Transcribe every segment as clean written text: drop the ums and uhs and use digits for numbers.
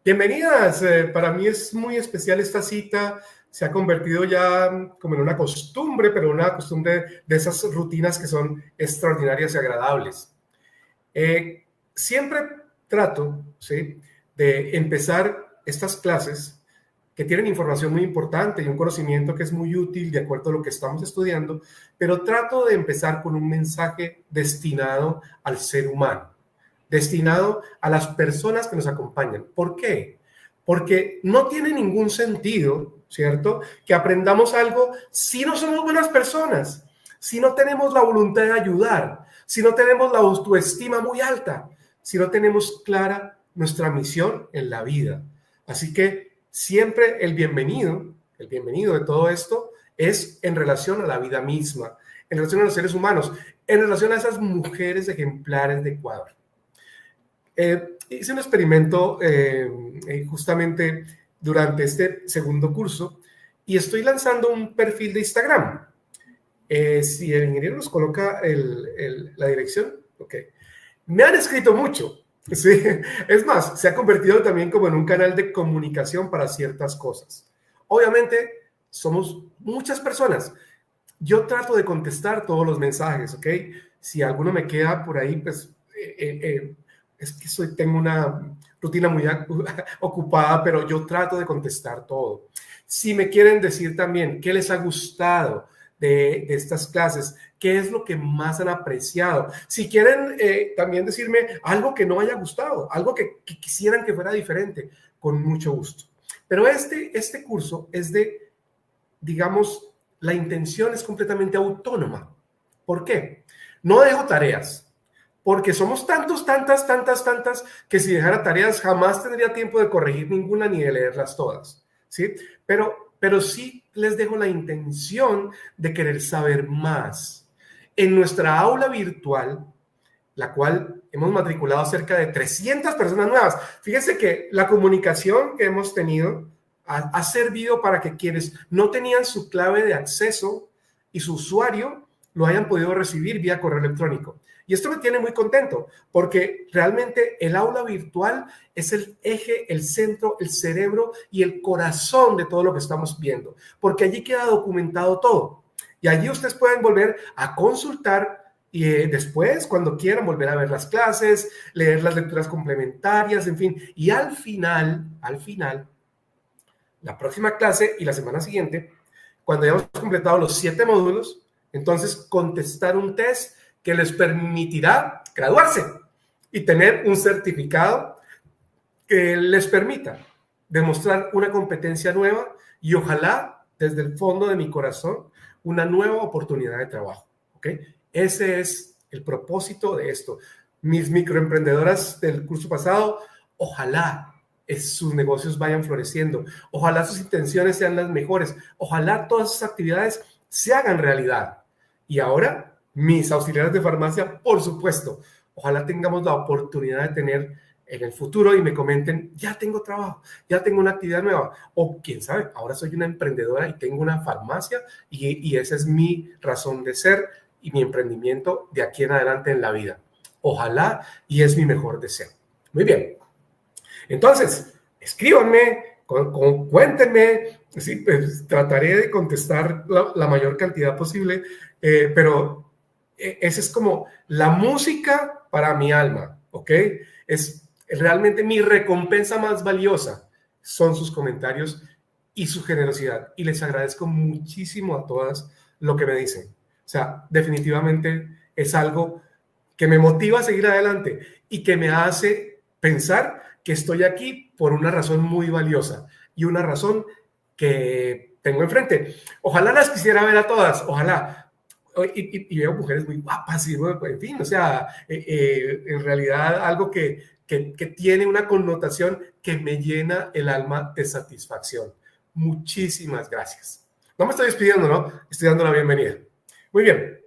Bienvenidas, para mí es muy especial esta cita, se ha convertido ya como en una costumbre, pero una costumbre de esas rutinas que son extraordinarias y agradables. Siempre trato, ¿sí?, de empezar estas clases que tienen información muy importante y un conocimiento que es muy útil de acuerdo a lo que estamos estudiando, pero trato de empezar con un mensaje destinado al ser humano, destinado a las personas que nos acompañan. ¿Por qué? Porque no tiene ningún sentido, ¿cierto?, que aprendamos algo si no somos buenas personas, si no tenemos la voluntad de ayudar, si no tenemos la autoestima muy alta, si no tenemos clara nuestra misión en la vida. Así que siempre el bienvenido de todo esto es en relación a la vida misma, en relación a los seres humanos, en relación a esas mujeres ejemplares de Ecuador. Hice un experimento justamente durante este segundo curso y estoy lanzando un perfil de Instagram. Si el ingeniero nos coloca la dirección, ok. Me han escrito mucho, ¿sí? Es más, se ha convertido también como en un canal de comunicación para ciertas cosas. Obviamente, somos muchas personas. Yo trato de contestar todos los mensajes, ¿ok? Si alguno me queda por ahí, pues es que tengo una rutina muy ocupada, pero yo trato de contestar todo. Si me quieren decir también qué les ha gustado de estas clases, qué es lo que más han apreciado, si quieren también decirme algo que no haya gustado, algo que quisieran que fuera diferente, con mucho gusto. Pero este curso es de, digamos, la intención es completamente autónoma. ¿Por qué? No dejo tareas, porque somos tantas, que si dejara tareas jamás tendría tiempo de corregir ninguna ni de leerlas todas, ¿sí? Pero sí les dejo la intención de querer saber más. En nuestra aula virtual, la cual hemos matriculado cerca de 300 personas nuevas. Fíjense que la comunicación que hemos tenido ha servido para que quienes no tenían su clave de acceso y su usuario lo hayan podido recibir vía correo electrónico. Y esto me tiene muy contento, porque realmente el aula virtual es el eje, el centro, el cerebro y el corazón de todo lo que estamos viendo, porque allí queda documentado todo. Y allí ustedes pueden volver a consultar y después, cuando quieran, volver a ver las clases, leer las lecturas complementarias, en fin. Y al final, la próxima clase y la semana siguiente, cuando hayamos completado los 7 módulos, entonces contestar un test que les permitirá graduarse y tener un certificado que les permita demostrar una competencia nueva y ojalá, desde el fondo de mi corazón, una nueva oportunidad de trabajo, ¿ok? Ese es el propósito de esto. Mis microemprendedoras del curso pasado, ojalá sus negocios vayan floreciendo, ojalá sus intenciones sean las mejores, ojalá todas sus actividades se hagan realidad. Y ahora, mis auxiliares de farmacia, por supuesto, ojalá tengamos la oportunidad de tener en el futuro y me comenten, ya tengo trabajo, ya tengo una actividad nueva, o quién sabe, ahora soy una emprendedora y tengo una farmacia y esa es mi razón de ser y mi emprendimiento de aquí en adelante en la vida. Ojalá, y es mi mejor deseo. Muy bien. Entonces, escríbanme, cuéntenme, sí, pues, trataré de contestar la mayor cantidad posible, pero esa es como la música para mi alma, ¿ok? Es realmente mi recompensa más valiosa, son sus comentarios y su generosidad. Y les agradezco muchísimo a todas lo que me dicen. O sea, definitivamente es algo que me motiva a seguir adelante y que me hace pensar que estoy aquí por una razón muy valiosa y una razón que tengo enfrente. Ojalá las quisiera ver a todas, ojalá. Y veo mujeres muy guapas y, en fin, o sea, en realidad algo que tiene una connotación que me llena el alma de satisfacción. Muchísimas gracias. No me estoy despidiendo, ¿no? Estoy dando la bienvenida. Muy bien.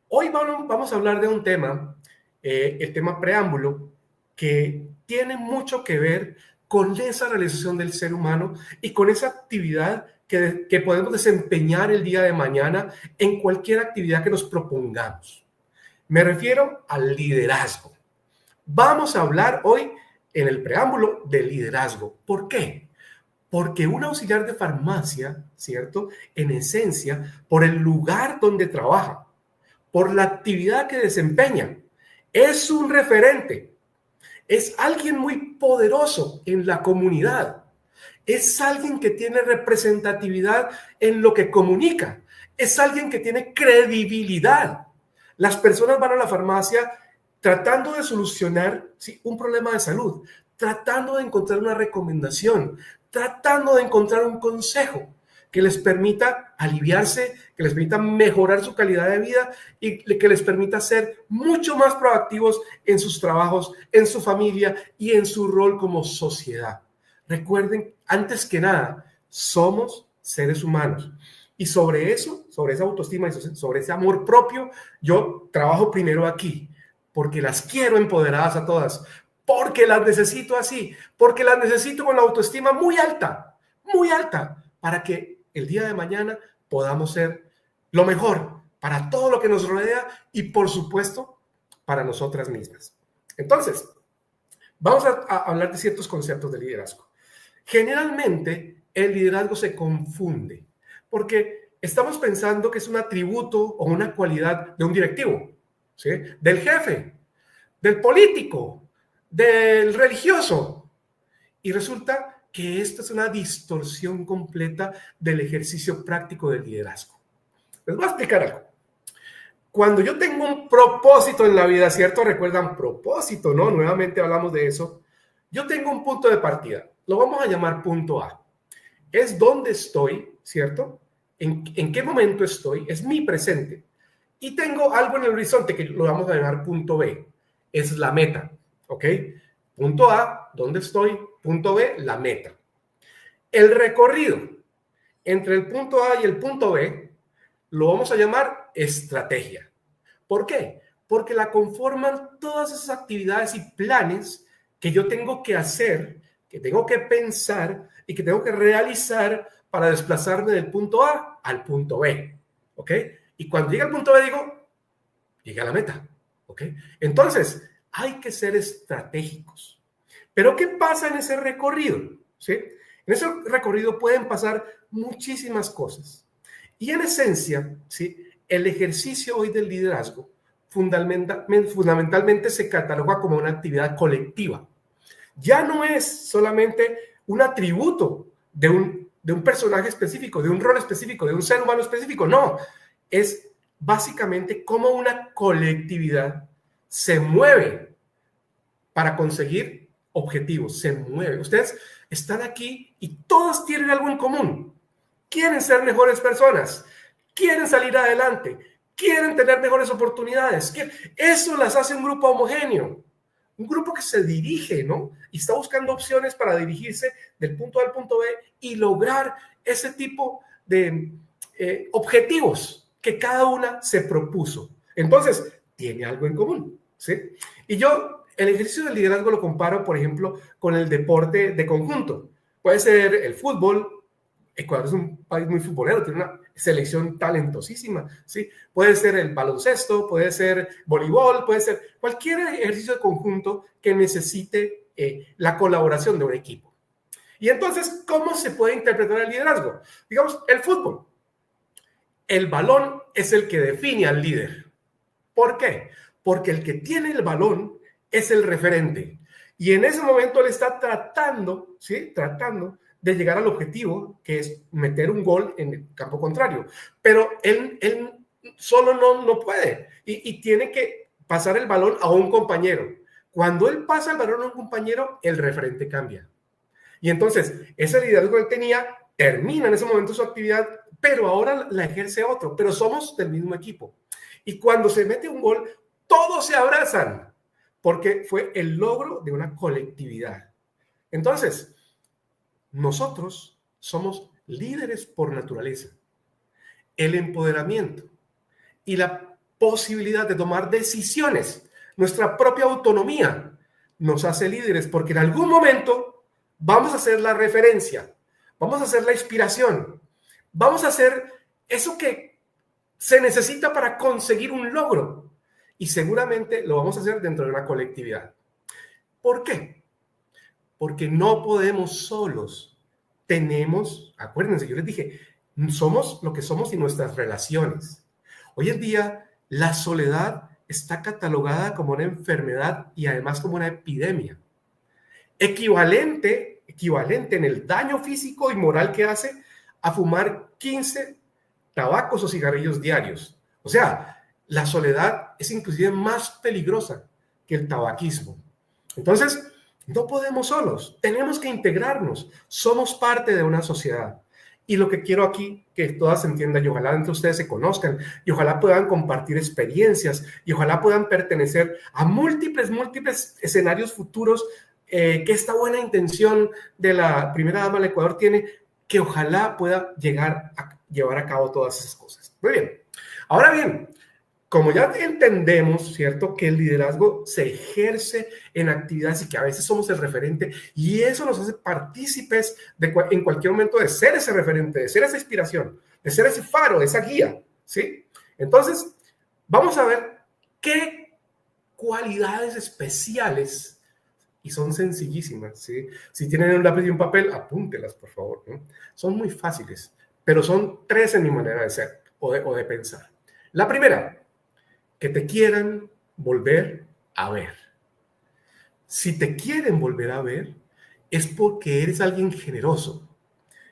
Hoy vamos a hablar de un tema, el tema preámbulo, que tiene mucho que ver con esa realización del ser humano y con esa actividad que podemos desempeñar el día de mañana en cualquier actividad que nos propongamos. Me refiero al liderazgo. Vamos a hablar hoy en el preámbulo del liderazgo. ¿Por qué? Porque un auxiliar de farmacia, ¿cierto? En esencia, por el lugar donde trabaja, por la actividad que desempeña, es un referente, es alguien muy poderoso en la comunidad, es alguien que tiene representatividad en lo que comunica, es alguien que tiene credibilidad. Las personas van a la farmacia tratando de solucionar, ¿sí?, un problema de salud, tratando de encontrar una recomendación, tratando de encontrar un consejo que les permita aliviarse, que les permita mejorar su calidad de vida y que les permita ser mucho más proactivos en sus trabajos, en su familia y en su rol como sociedad. Recuerden, antes que nada, somos seres humanos. Y sobre eso, sobre esa autoestima y sobre ese amor propio, yo trabajo primero aquí, porque las quiero empoderadas a todas, porque las necesito así, porque las necesito con la autoestima muy alta, para que el día de mañana podamos ser lo mejor para todo lo que nos rodea y, por supuesto, para nosotras mismas. Entonces, vamos a hablar de ciertos conceptos de liderazgo. Generalmente, el liderazgo se confunde porque estamos pensando que es un atributo o una cualidad de un directivo, ¿sí?, del jefe, del político, del religioso. Y resulta que esto es una distorsión completa del ejercicio práctico del liderazgo. Les voy a explicar algo. Cuando yo tengo un propósito en la vida, ¿cierto? Recuerdan propósito, ¿no? Nuevamente hablamos de eso. Yo tengo un punto de partida. Lo vamos a llamar punto A. Es donde estoy, ¿cierto? ¿En qué momento estoy? Es mi presente. Y tengo algo en el horizonte que lo vamos a llamar punto B. Es la meta, ¿ok? Punto A, ¿dónde estoy? Punto B, la meta. El recorrido entre el punto A y el punto B lo vamos a llamar estrategia. ¿Por qué? Porque la conforman todas esas actividades y planes que yo tengo que hacer, que tengo que pensar y que tengo que realizar para desplazarme del punto A al punto B. ¿Ok? Y cuando llegue al punto B digo, llegué a la meta. ¿Ok? Entonces, hay que ser estratégicos. Pero ¿qué pasa en ese recorrido? ¿Sí? En ese recorrido pueden pasar muchísimas cosas. Y en esencia, ¿sí?, el ejercicio hoy del liderazgo fundamentalmente se cataloga como una actividad colectiva. Ya no es solamente un atributo de un personaje específico, de un rol específico, de un ser humano específico. No, es básicamente cómo una colectividad se mueve para conseguir objetivos, se mueve. Ustedes están aquí y todos tienen algo en común. Quieren ser mejores personas, quieren salir adelante, quieren tener mejores oportunidades. Eso las hace un grupo homogéneo, un grupo que se dirige, ¿no? Y está buscando opciones para dirigirse del punto A al punto B y lograr ese tipo de objetivos que cada una se propuso. Entonces, tiene algo en común, ¿sí? Y yo, el ejercicio del liderazgo lo comparo, por ejemplo, con el deporte de conjunto. Puede ser el fútbol. Ecuador es un país muy futbolero, tiene una selección talentosísima, ¿sí? Puede ser el baloncesto, puede ser voleibol, puede ser cualquier ejercicio de conjunto que necesite la colaboración de un equipo. Y entonces, ¿cómo se puede interpretar el liderazgo? Digamos, el fútbol. El balón es el que define al líder. ¿Por qué? Porque el que tiene el balón es el referente. Y en ese momento él está tratando, ¿sí? Tratando de llegar al objetivo, que es meter un gol en el campo contrario. Pero él solo no puede y tiene que pasar el balón a un compañero. Cuando él pasa el balón a un compañero, el referente cambia. Y entonces, ese liderazgo que él tenía termina en ese momento su actividad, pero ahora la ejerce otro, pero somos del mismo equipo. Y cuando se mete un gol, todos se abrazan, porque fue el logro de una colectividad. Entonces, nosotros somos líderes por naturaleza. El empoderamiento y la posibilidad de tomar decisiones, nuestra propia autonomía, nos hace líderes porque en algún momento vamos a ser la referencia, vamos a ser la inspiración, vamos a hacer eso que se necesita para conseguir un logro y seguramente lo vamos a hacer dentro de una colectividad. ¿Por qué? porque no podemos solos. Tenemos, acuérdense, yo les dije, somos lo que somos y nuestras relaciones. Hoy en día, la soledad está catalogada como una enfermedad y además como una epidemia. Equivalente en el daño físico y moral que hace a fumar 15 tabacos o cigarrillos diarios. O sea, la soledad es inclusive más peligrosa que el tabaquismo. Entonces, no podemos solos, tenemos que integrarnos, somos parte de una sociedad. Y lo que quiero aquí, que todas entiendan, y ojalá entre ustedes se conozcan, y ojalá puedan compartir experiencias, y ojalá puedan pertenecer a múltiples escenarios futuros que esta buena intención de la primera dama del Ecuador tiene, que ojalá pueda llegar a llevar a cabo todas esas cosas. Muy bien. Ahora bien, como ya entendemos, ¿cierto?, que el liderazgo se ejerce en actividades y que a veces somos el referente y eso nos hace partícipes en cualquier momento de ser ese referente, de ser esa inspiración, de ser ese faro, esa guía, ¿sí? Entonces, vamos a ver qué cualidades especiales, y son sencillísimas, ¿sí? Si tienen un lápiz y un papel, apúntelas, por favor, ¿no? Son muy fáciles, pero son 3 en mi manera de ser o de pensar. La primera, que te quieran volver a ver. Si te quieren volver a ver, es porque eres alguien generoso.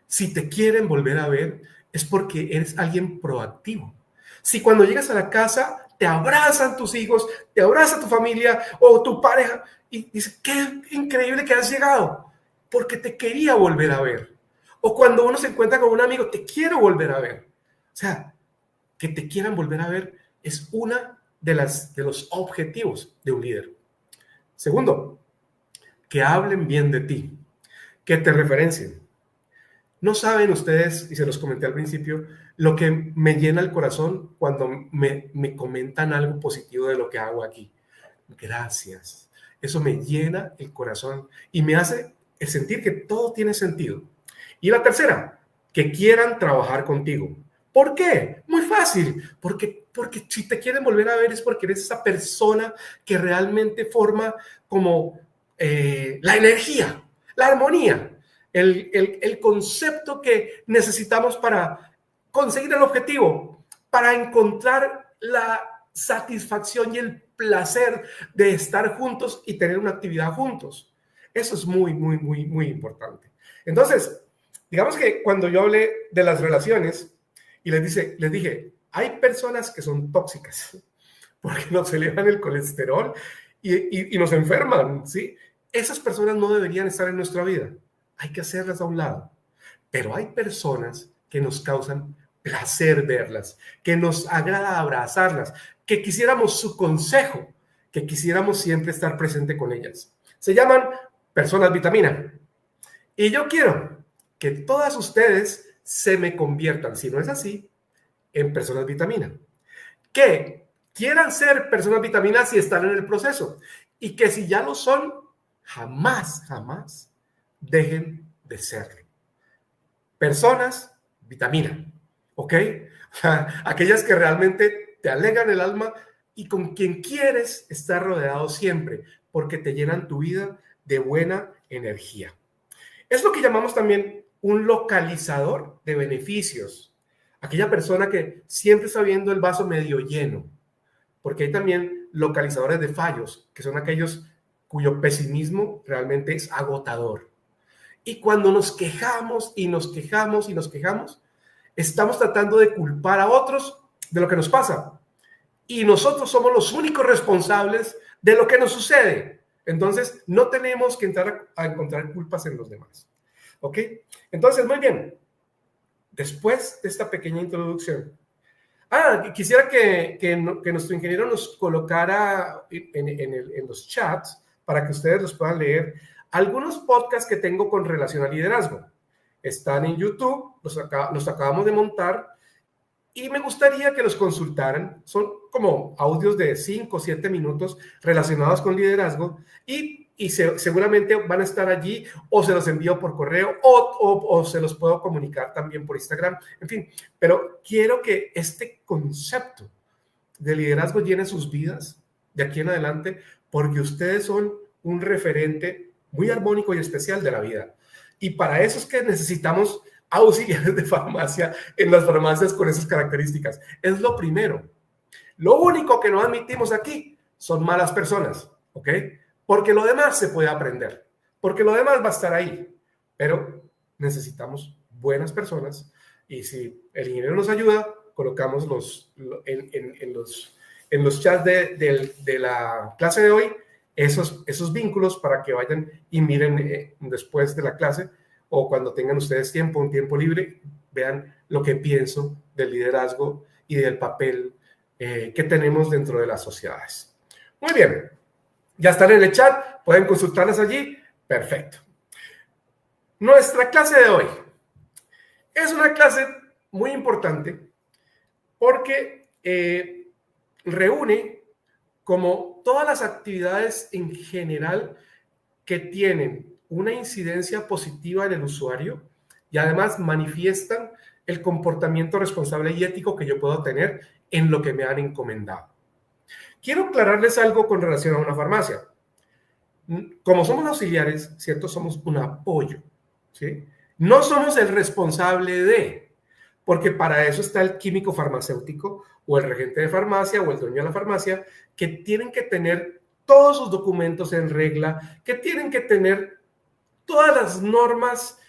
Si te quieren volver a ver, es porque eres alguien proactivo. Si cuando llegas a la casa, te abrazan tus hijos, te abraza tu familia o tu pareja y dices, qué increíble que has llegado, porque te quería volver a ver. O cuando uno se encuentra con un amigo, te quiero volver a ver. O sea, que te quieran volver a ver es una de los objetivos de un líder. Segundo, que hablen bien de ti, que te referencien. No saben ustedes, y se los comenté al principio, lo que me llena el corazón cuando me comentan algo positivo de lo que hago aquí. Gracias. Eso me llena el corazón y me hace sentir que todo tiene sentido. Y la tercera, que quieran trabajar contigo. ¿Por qué? Muy fácil, porque si te quieren volver a ver es porque eres esa persona que realmente forma como la energía, la armonía, el concepto que necesitamos para conseguir el objetivo, para encontrar la satisfacción y el placer de estar juntos y tener una actividad juntos. Eso es muy importante. Entonces, digamos que cuando yo hablé de las relaciones y les dije, hay personas que son tóxicas porque nos elevan el colesterol y nos enferman, ¿sí? Esas personas no deberían estar en nuestra vida. Hay que hacerlas a un lado. Pero hay personas que nos causan placer verlas, que nos agrada abrazarlas, que quisiéramos su consejo, que quisiéramos siempre estar presente con ellas. Se llaman personas vitamina. Y yo quiero que todas ustedes se me conviertan, si no es así, en personas vitamina. Que quieran ser personas vitamina si están en el proceso. Y que si ya lo son, jamás dejen de serlo. Personas vitamina, ¿ok? Aquellas que realmente te alegran el alma y con quien quieres estar rodeado siempre, porque te llenan tu vida de buena energía. Es lo que llamamos también un localizador de beneficios. Aquella persona que siempre está viendo el vaso medio lleno, porque hay también localizadores de fallos, que son aquellos cuyo pesimismo realmente es agotador. Y cuando nos quejamos y nos quejamos y nos quejamos, estamos tratando de culpar a otros de lo que nos pasa. Y nosotros somos los únicos responsables de lo que nos sucede. Entonces, no tenemos que entrar a encontrar culpas en los demás. ¿Ok? Entonces, muy bien. Después de esta pequeña introducción, quisiera que nuestro ingeniero nos colocara en los chats para que ustedes los puedan leer algunos podcasts que tengo con relación al liderazgo. Están en YouTube, los acabamos de montar y me gustaría que los consultaran. Son como audios de 5 o 7 minutos relacionados con liderazgo y seguramente van a estar allí o se los envío por correo o se los puedo comunicar también por Instagram. En fin, pero quiero que este concepto de liderazgo llene sus vidas de aquí en adelante porque ustedes son un referente muy armónico y especial de la vida. Y para eso es que necesitamos auxiliares de farmacia en las farmacias con esas características. Es lo primero. Lo único que no admitimos aquí son malas personas, ¿ok? Porque lo demás se puede aprender, porque lo demás va a estar ahí, pero necesitamos buenas personas y si el ingeniero nos ayuda, colocamos en los chats de la clase de hoy esos vínculos para que vayan y miren después de la clase o cuando tengan ustedes un tiempo libre, vean lo que pienso del liderazgo y del papel que tenemos dentro de las sociedades. Muy bien, ya están en el chat, pueden consultarlas allí, perfecto. Nuestra clase de hoy es una clase muy importante porque reúne como todas las actividades en general que tienen una incidencia positiva en el usuario y además manifiestan el comportamiento responsable y ético que yo puedo tener en lo que me han encomendado. Quiero aclararles algo con relación a una farmacia. Como somos auxiliares, ¿cierto? Somos un apoyo, ¿sí? No somos el responsable de, porque para eso está el químico farmacéutico o el regente de farmacia o el dueño de la farmacia, que tienen que tener todos sus documentos en regla, que tienen que tener todas las normas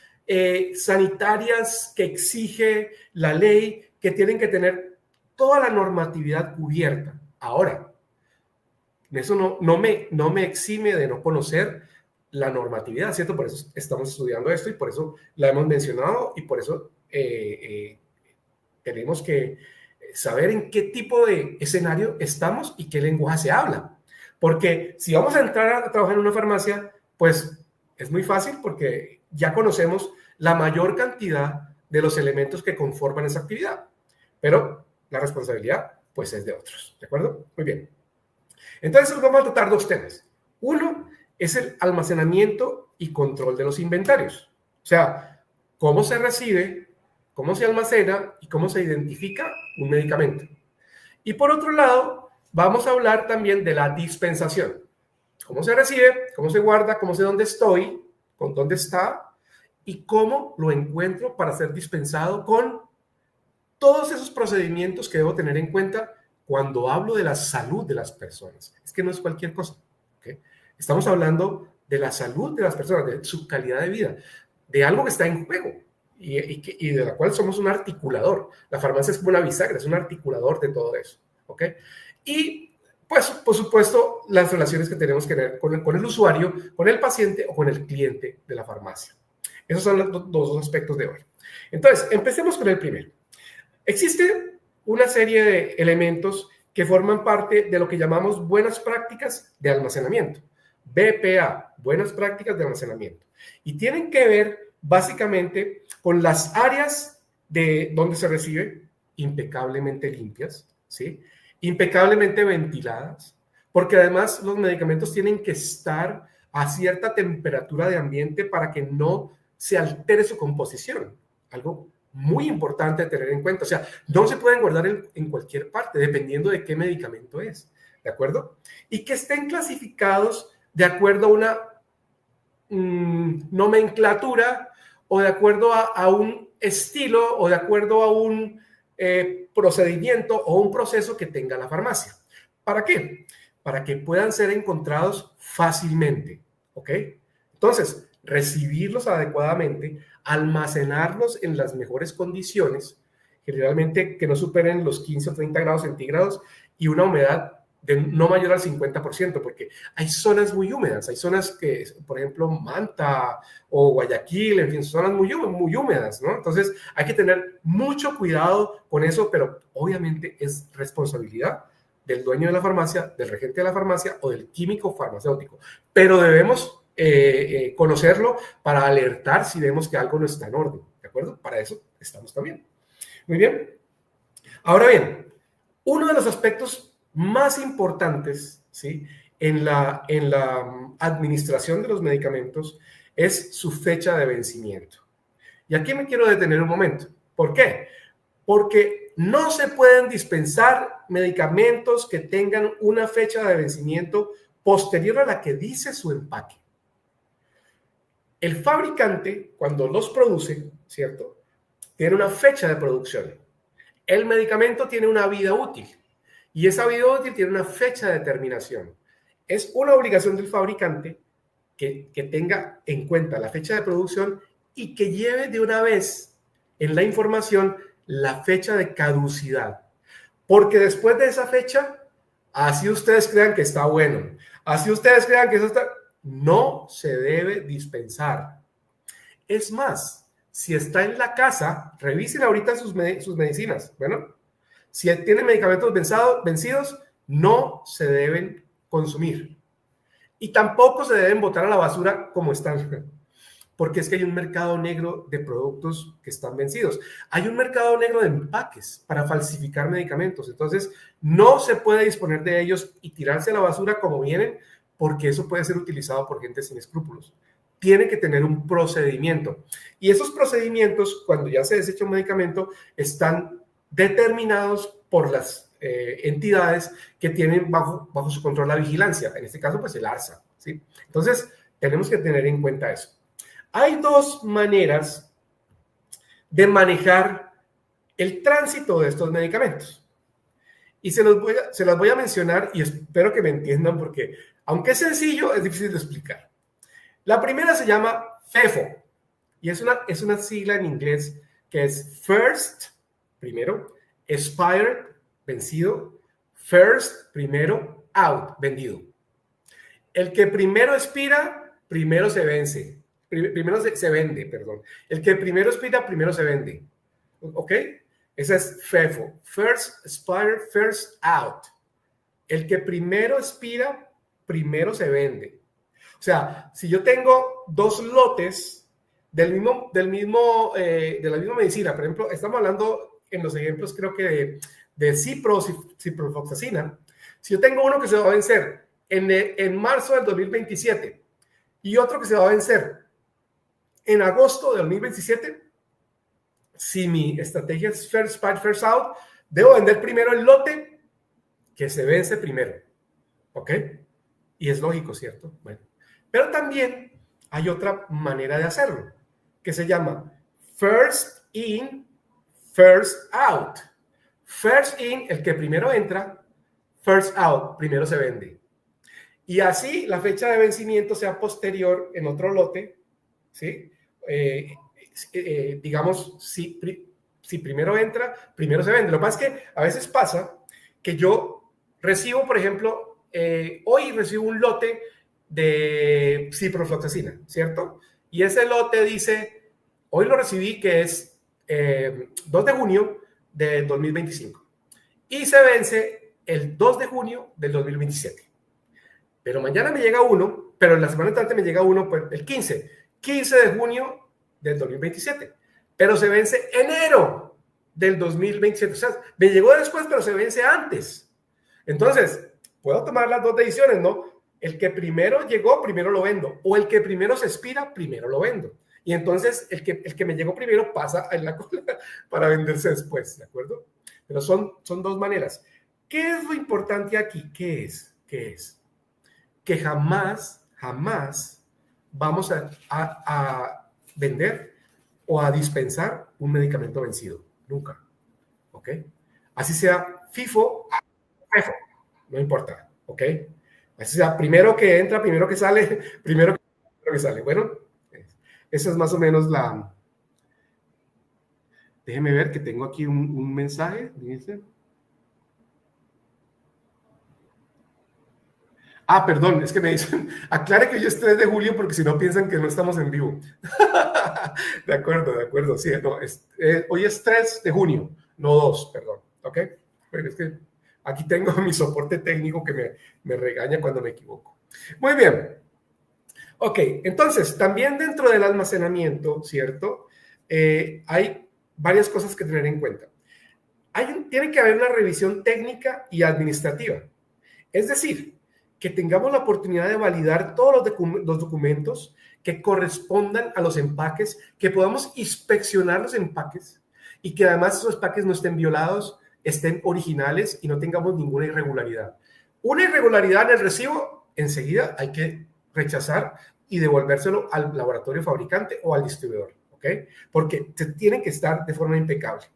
sanitarias que exige la ley, que tienen que tener toda la normatividad cubierta. Ahora, eso no me exime de no conocer la normatividad, ¿cierto? Por eso estamos estudiando esto y por eso la hemos mencionado y por eso tenemos que saber en qué tipo de escenario estamos y qué lenguaje se habla. Porque si vamos a entrar a trabajar en una farmacia, pues es muy fácil porque ya conocemos la mayor cantidad de los elementos que conforman esa actividad. Pero la responsabilidad, pues, es de otros. ¿De acuerdo? Muy bien. Entonces, vamos a tratar dos temas. Uno es el almacenamiento y control de los inventarios. O sea, cómo se recibe, cómo se almacena y cómo se identifica un medicamento. Y por otro lado, vamos a hablar también de la dispensación. Cómo se recibe, cómo se guarda, cómo sé dónde estoy, con dónde está y cómo lo encuentro para ser dispensado con todos esos procedimientos que debo tener en cuenta cuando hablo de la salud de las personas. Es que no es cualquier cosa, ¿okay? Estamos hablando de la salud de las personas, de su calidad de vida, de algo que está en juego y de la cual somos un articulador. La farmacia es como una bisagra, es un articulador de todo eso, ¿ok? Y, pues, por supuesto, las relaciones que tenemos que tener con el usuario, con el paciente o con el cliente de la farmacia. Esos son los dos aspectos de hoy. Entonces, empecemos con el primero. Existe una serie de elementos que forman parte de lo que llamamos buenas prácticas de almacenamiento. BPA, buenas prácticas de almacenamiento. Y tienen que ver básicamente con las áreas de donde se recibe, impecablemente limpias, ¿sí? Impecablemente ventiladas, porque además los medicamentos tienen que estar a cierta temperatura de ambiente para que no se altere su composición. Algo muy importante de tener en cuenta. O sea, no se pueden guardar en cualquier parte, dependiendo de qué medicamento es, ¿de acuerdo? Y que estén clasificados de acuerdo a una nomenclatura o de acuerdo a un estilo o de acuerdo a un procedimiento o un proceso que tenga la farmacia. ¿Para qué? Para que puedan ser encontrados fácilmente, ¿ok? Entonces, recibirlos adecuadamente, almacenarlos en las mejores condiciones, generalmente que no superen los 15 o 30 grados centígrados y una humedad de no mayor al 50%, porque hay zonas muy húmedas, hay zonas que, por ejemplo, Manta o Guayaquil, en fin, zonas muy húmedas, ¿no? Entonces hay que tener mucho cuidado con eso, pero obviamente es responsabilidad del dueño de la farmacia, del regente de la farmacia o del químico farmacéutico, pero debemos conocerlo para alertar si vemos que algo no está en orden, ¿de acuerdo? Para eso estamos también. Muy bien. Ahora bien, uno de los aspectos más importantes, ¿sí?, en la administración de los medicamentos es su fecha de vencimiento. Y aquí me quiero detener un momento. ¿Por qué? Porque no se pueden dispensar medicamentos que tengan una fecha de vencimiento posterior a la que dice su empaque. El fabricante, cuando los produce, ¿cierto? Tiene una fecha de producción. El medicamento tiene una vida útil y esa vida útil tiene una fecha de terminación. Es una obligación del fabricante que tenga en cuenta la fecha de producción y que lleve de una vez en la información la fecha de caducidad. Porque después de esa fecha, así ustedes crean que está bueno, así ustedes crean que eso está, no se debe dispensar. Es más, si está en la casa, revisen ahorita sus medicinas. Bueno, si tienen medicamentos vencidos, no se deben consumir. Y tampoco se deben botar a la basura como están, porque es que hay un mercado negro de productos que están vencidos. Hay un mercado negro de empaques para falsificar medicamentos. Entonces, no se puede disponer de ellos y tirarse a la basura como vienen, porque eso puede ser utilizado por gente sin escrúpulos. Tiene que tener un procedimiento. Y esos procedimientos, cuando ya se desecha un medicamento, están determinados por las entidades que tienen bajo su control la vigilancia. En este caso, pues el ARSA, ¿sí? Entonces, tenemos que tener en cuenta eso. Hay dos maneras de manejar el tránsito de estos medicamentos. Y se las voy a mencionar y espero que me entiendan porque, aunque es sencillo, es difícil de explicar. La primera se llama FEFO y es una sigla en inglés que es First, primero, Expired, vencido, First, primero, Out, vendido. El que primero expira, primero se vence. Primero se vende, perdón. El que primero expira, primero se vende. ¿Ok? Esa es FEFO. First Expired, First Out. El que primero expira, primero se vende. O sea, si yo tengo dos lotes de la misma medicina, por ejemplo, estamos hablando en los ejemplos creo que de ciprofloxacina. Si yo tengo uno que se va a vencer en marzo del 2027 y otro que se va a vencer en agosto del 2027, si mi estrategia es First Spot, First Out, debo vender primero el lote que se vence primero. ¿Ok? Y es lógico, ¿cierto? Bueno, pero también hay otra manera de hacerlo, que se llama First In, First Out. First In, el que primero entra, First Out, primero se vende. Y así la fecha de vencimiento sea posterior en otro lote, ¿sí? Digamos, si primero entra, primero se vende. Lo que pasa es que a veces pasa que yo recibo, por ejemplo, hoy recibo un lote de ciprofloxacina, ¿cierto? Y ese lote dice, hoy lo recibí que es 2 de junio del 2025 y se vence el 2 de junio del 2027. Pero mañana me llega uno, pero en la semana entrante me llega uno pues, el 15 de junio del 2027, pero se vence enero del 2027. O sea, me llegó después, pero se vence antes. Entonces, puedo tomar las dos decisiones, ¿no? El que primero llegó, primero lo vendo, o el que primero se expira, primero lo vendo. Y entonces el que me llegó primero pasa en la cola para venderse después, ¿de acuerdo? Pero son dos maneras. ¿Qué es lo importante aquí? ¿Qué es? Que jamás vamos a vender o a dispensar un medicamento vencido. Nunca. ¿Ok? Así sea FIFO, no importa. ¿Ok? Así sea, primero que entra, primero que sale, primero que sale. Bueno, esa es más o menos la... Déjeme ver que tengo aquí un mensaje. Dice... Ah, perdón, es que me dicen, aclare que hoy es 3 de julio porque si no piensan que no estamos en vivo. De acuerdo, sí, no, hoy es 3 de junio, no 2, perdón, ¿ok? Bueno, es que aquí tengo mi soporte técnico que me regaña cuando me equivoco. Muy bien. Ok, entonces, también dentro del almacenamiento, ¿cierto? Hay varias cosas que tener en cuenta. Tiene que haber una revisión técnica y administrativa. Es decir, que tengamos la oportunidad de validar todos los documentos que correspondan a los empaques, que podamos inspeccionar los empaques y que además esos empaques no estén violados, estén originales y no tengamos ninguna irregularidad. Una irregularidad en el recibo, enseguida hay que rechazar y devolvérselo al laboratorio fabricante o al distribuidor, ¿ok? Porque tienen que estar de forma impecable.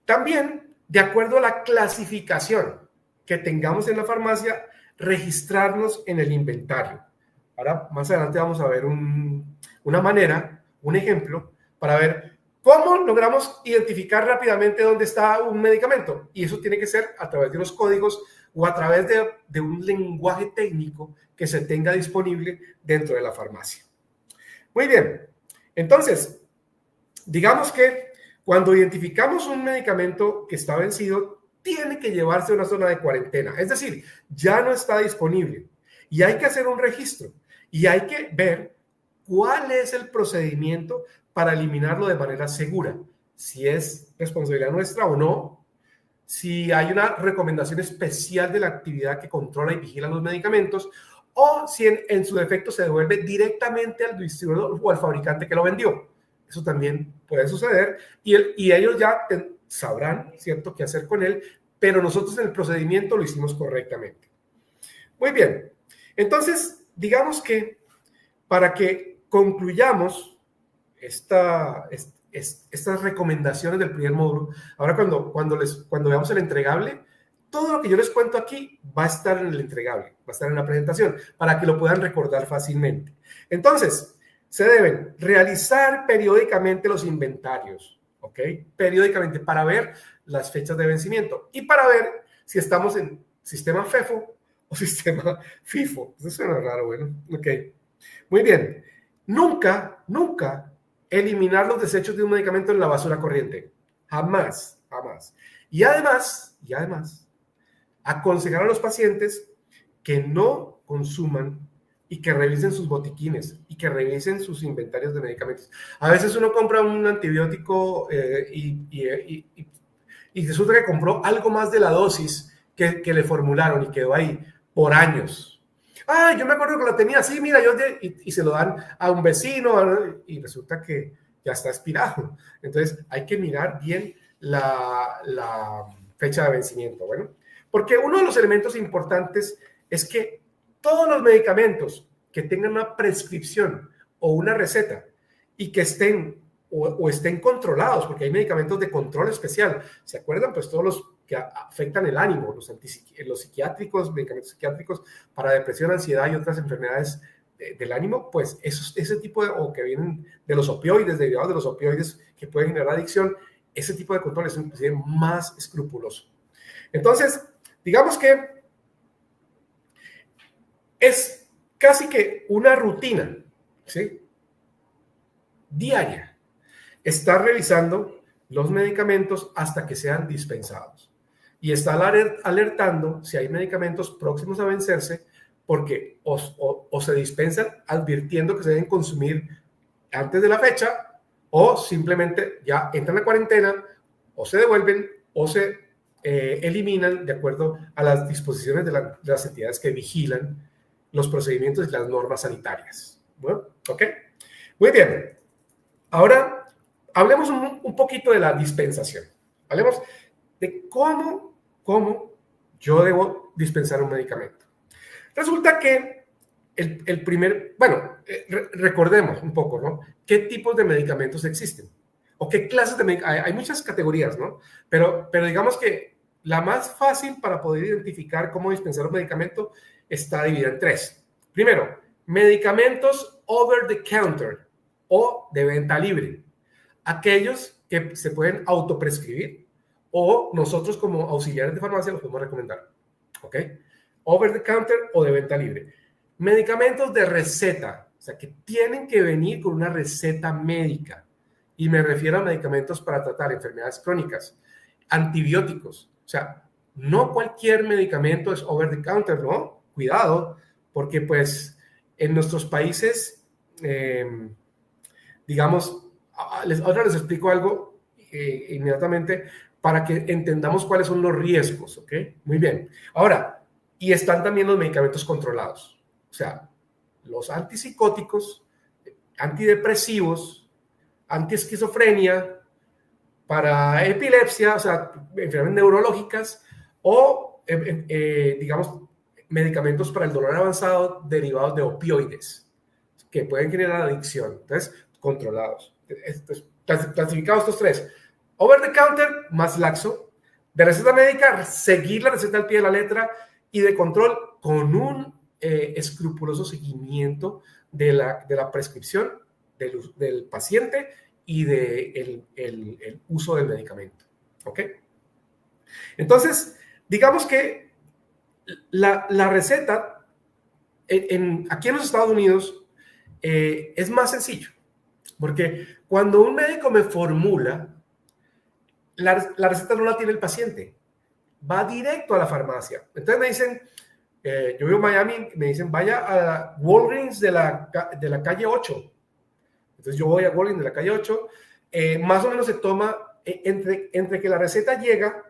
También, de acuerdo a la clasificación que tengamos en la farmacia, registrarnos en el inventario. Ahora, más adelante vamos a ver una manera, un ejemplo, para ver cómo logramos identificar rápidamente dónde está un medicamento. Y eso tiene que ser a través de unos códigos o a través de un lenguaje técnico que se tenga disponible dentro de la farmacia. Muy bien, entonces, digamos que cuando identificamos un medicamento que está vencido, tiene que llevarse a una zona de cuarentena. Es decir, ya no está disponible y hay que hacer un registro y hay que ver cuál es el procedimiento para eliminarlo de manera segura. Si es responsabilidad nuestra o no, si hay una recomendación especial de la actividad que controla y vigila los medicamentos, o si en su defecto se devuelve directamente al distribuidor o al fabricante que lo vendió. Eso también puede suceder y ellos ya sabrán, ¿cierto?, qué hacer con él, pero nosotros en el procedimiento lo hicimos correctamente. Muy bien, entonces digamos que para que concluyamos estas recomendaciones del primer módulo, ahora cuando veamos el entregable, todo lo que yo les cuento aquí va a estar en el entregable, va a estar en la presentación, para que lo puedan recordar fácilmente. Entonces, se deben realizar periódicamente los inventarios, ¿ok? Periódicamente, para ver las fechas de vencimiento y para ver si estamos en sistema FEFO o sistema FIFO. Eso suena raro, bueno, ok. Muy bien. Nunca eliminar los desechos de un medicamento en la basura corriente. Jamás, jamás. Y además, aconsejar a los pacientes que no consuman y que revisen sus botiquines y que revisen sus inventarios de medicamentos. A veces uno compra un antibiótico y resulta que compró algo más de la dosis que le formularon y quedó ahí por años. Ah, yo me acuerdo que lo tenía así, mira, y se lo dan a un vecino y resulta que ya está expirado. Entonces hay que mirar bien la fecha de vencimiento, bueno, porque uno de los elementos importantes es que todos los medicamentos que tengan una prescripción o una receta y que estén o estén controlados, porque hay medicamentos de control especial, ¿se acuerdan? Pues todos los que afectan el ánimo, los psiquiátricos, medicamentos psiquiátricos para depresión, ansiedad y otras enfermedades del ánimo, pues ese tipo o que vienen de los opioides, derivados de los opioides que pueden generar adicción, ese tipo de control es inclusive más escrupuloso. Entonces, digamos que es casi que una rutina, ¿sí?, diaria, estar revisando los medicamentos hasta que sean dispensados. Y está alertando si hay medicamentos próximos a vencerse, porque o se dispensan advirtiendo que se deben consumir antes de la fecha, o simplemente ya entran a cuarentena, o se devuelven, o se eliminan de acuerdo a las disposiciones de las entidades que vigilan los procedimientos y las normas sanitarias. Bueno, ¿ok? Muy bien. Ahora, hablemos un poquito de la dispensación. Hablemos de cómo yo debo dispensar un medicamento. Resulta que recordemos un poco, ¿no? ¿Qué tipos de medicamentos existen? ¿O qué clases de medicamentos? Hay muchas categorías, ¿no? Pero digamos que la más fácil para poder identificar cómo dispensar un medicamento está dividida en tres. Primero, medicamentos over the counter o de venta libre. Aquellos que se pueden autoprescribir o nosotros como auxiliares de farmacia los podemos recomendar. ¿Ok? Over the counter o de venta libre. Medicamentos de receta, o sea, que tienen que venir con una receta médica. Y me refiero a medicamentos para tratar enfermedades crónicas, antibióticos. O sea, no cualquier medicamento es over the counter, ¿no? Cuidado, porque pues en nuestros países, digamos, ahora les explico algo inmediatamente para que entendamos cuáles son los riesgos, ¿ok? Muy bien. Ahora, y están también los medicamentos controlados. O sea, los antipsicóticos, antidepresivos, antiesquizofrenia, para epilepsia, o sea, enfermedades neurológicas o, digamos, medicamentos para el dolor avanzado derivados de opioides, que pueden generar adicción. Entonces, controlados. Clasificados estos tres. Over the counter, más laxo. De receta médica, seguir la receta al pie de la letra. Y de control, con un escrupuloso seguimiento de la prescripción del paciente y del el uso del medicamento. ¿Ok? Entonces, digamos que la receta aquí en los Estados Unidos es más sencillo, porque cuando un médico me formula, la receta no la tiene el paciente, va directo a la farmacia. Entonces me dicen, yo vivo en Miami, me dicen, vaya a Walgreens de la calle 8. Entonces yo voy a Walgreens de la calle 8, más o menos se toma, entre que la receta llega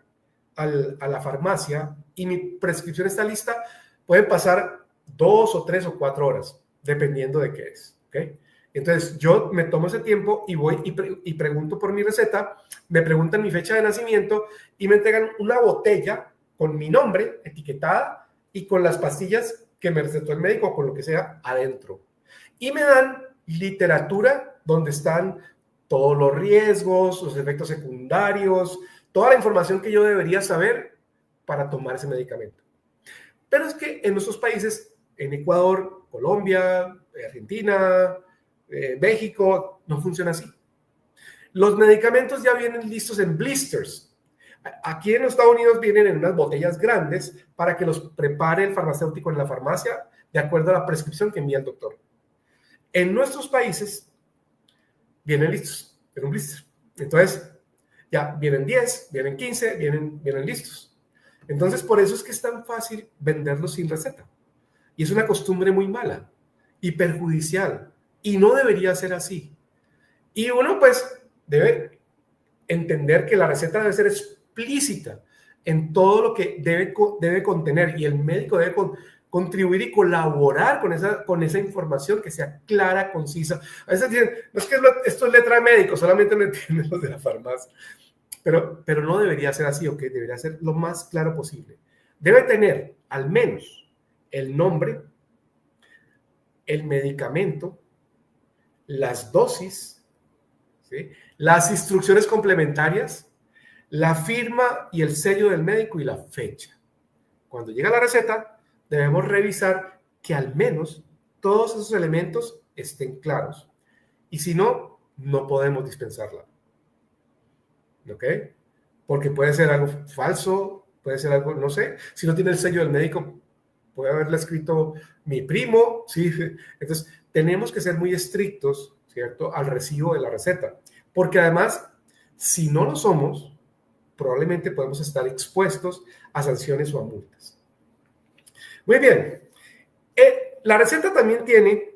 a la farmacia y mi prescripción está lista, pueden pasar 2 o 3 o 4 horas, dependiendo de qué es. ¿Okay? Entonces yo me tomo ese tiempo y voy y pregunto por mi receta, me preguntan mi fecha de nacimiento y me entregan una botella con mi nombre etiquetada y con las pastillas que me recetó el médico o con lo que sea adentro. Y me dan literatura donde están todos los riesgos, los efectos secundarios, toda la información que yo debería saber para tomar ese medicamento. Pero es que en nuestros países, en Ecuador, Colombia, Argentina, México, no funciona así. Los medicamentos ya vienen listos en blisters. Aquí en los Estados Unidos vienen en unas botellas grandes para que los prepare el farmacéutico en la farmacia de acuerdo a la prescripción que envía el doctor. En nuestros países vienen listos en un blister. Entonces, ya vienen 10, vienen 15, vienen listos. Entonces, por eso es que es tan fácil venderlos sin receta. Y es una costumbre muy mala y perjudicial. Y no debería ser así. Y uno, pues, debe entender que la receta debe ser explícita en todo lo que debe contener. Y el médico debe contribuir y colaborar con esa información que sea clara, concisa. A veces dicen, no es que esto es letra de médico, solamente lo entienden los de la farmacia. Pero no debería ser así, ¿ok? Debería ser lo más claro posible. Debe tener al menos el nombre, el medicamento, las dosis, ¿sí? Las instrucciones complementarias, la firma y el sello del médico y la fecha. Cuando llega la receta, debemos revisar que al menos todos esos elementos estén claros. Y si no, no podemos dispensarla. ¿Ok? Porque puede ser algo falso, puede ser algo, no sé, si no tiene el sello del médico, puede haberle escrito mi primo, ¿sí? Entonces, tenemos que ser muy estrictos, ¿cierto?, al recibo de la receta, porque además, si no lo somos, probablemente podemos estar expuestos a sanciones o a multas. Muy bien, la receta también tiene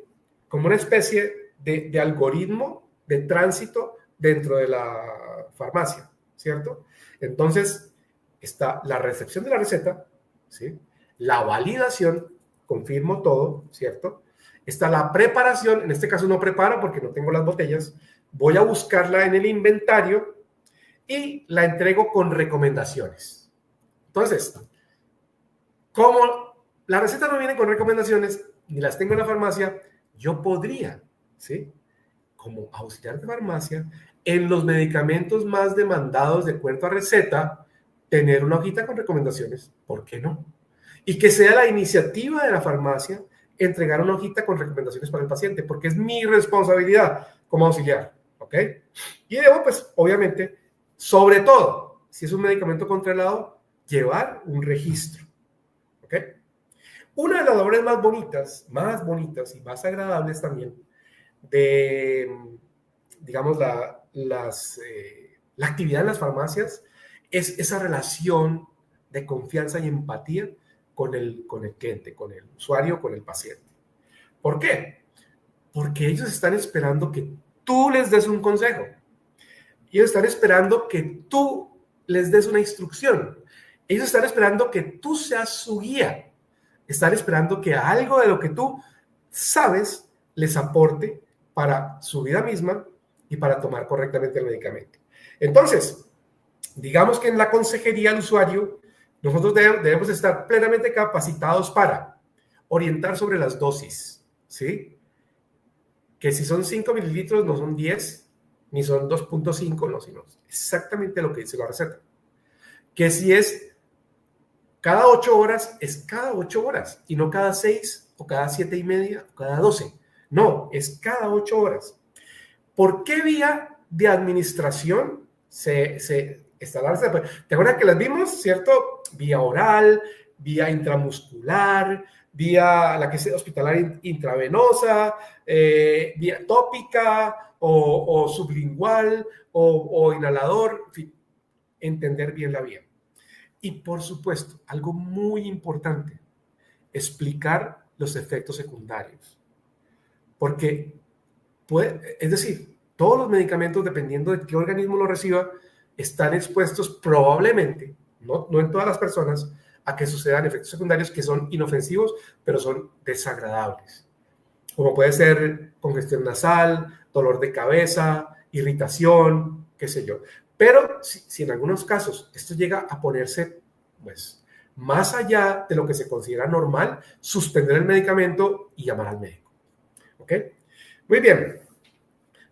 como una especie de algoritmo de tránsito dentro de la farmacia, ¿cierto? Entonces, está la recepción de la receta, ¿sí? La validación, confirmo todo, ¿cierto? Está la preparación, en este caso no preparo porque no tengo las botellas, voy a buscarla en el inventario y la entrego con recomendaciones. Entonces, como la receta no viene con recomendaciones, ni las tengo en la farmacia, yo podría, ¿sí?, como auxiliar de farmacia, en los medicamentos más demandados de acuerdo a receta, tener una hojita con recomendaciones. ¿Por qué no? Y que sea la iniciativa de la farmacia entregar una hojita con recomendaciones para el paciente, porque es mi responsabilidad como auxiliar, ¿ok? Y debo, pues, obviamente, sobre todo, si es un medicamento controlado, llevar un registro, ¿ok? Una de las labores más bonitas y más agradables también de, digamos, la actividad en las farmacias es esa relación de confianza y empatía con el cliente, con el usuario, con el paciente. ¿Por qué? Porque ellos están esperando que tú les des un consejo. Ellos están esperando que tú les des una instrucción. Ellos están esperando que tú seas su guía. Están esperando que algo de lo que tú sabes les aporte para su vida misma y para tomar correctamente el medicamento. Entonces, digamos que en la consejería al usuario Nosotros debemos estar plenamente capacitados para orientar sobre las dosis, ¿sí? Que si son 5 mililitros no son 10, ni son 2.5, no, sino exactamente lo que dice la receta. Que si es cada 8 horas, es cada 8 horas, y no cada 6, o cada 7:30, o cada 12. No, es cada 8 horas. ¿Por qué vía de administración está la receta? ¿Te acuerdas que las vimos, cierto? Vía oral, vía intramuscular, vía la que es hospitalaria intravenosa, vía tópica o sublingual o inhalador, en fin, entender bien la vía. Y por supuesto, algo muy importante, explicar los efectos secundarios. Porque es decir, todos los medicamentos, dependiendo de qué organismo lo reciba, están expuestos probablemente, no en todas las personas, a que sucedan efectos secundarios que son inofensivos, pero son desagradables. Como puede ser congestión nasal, dolor de cabeza, irritación, qué sé yo. Pero si en algunos casos esto llega a ponerse, pues, más allá de lo que se considera normal, suspender el medicamento y llamar al médico. ¿Ok? Muy bien.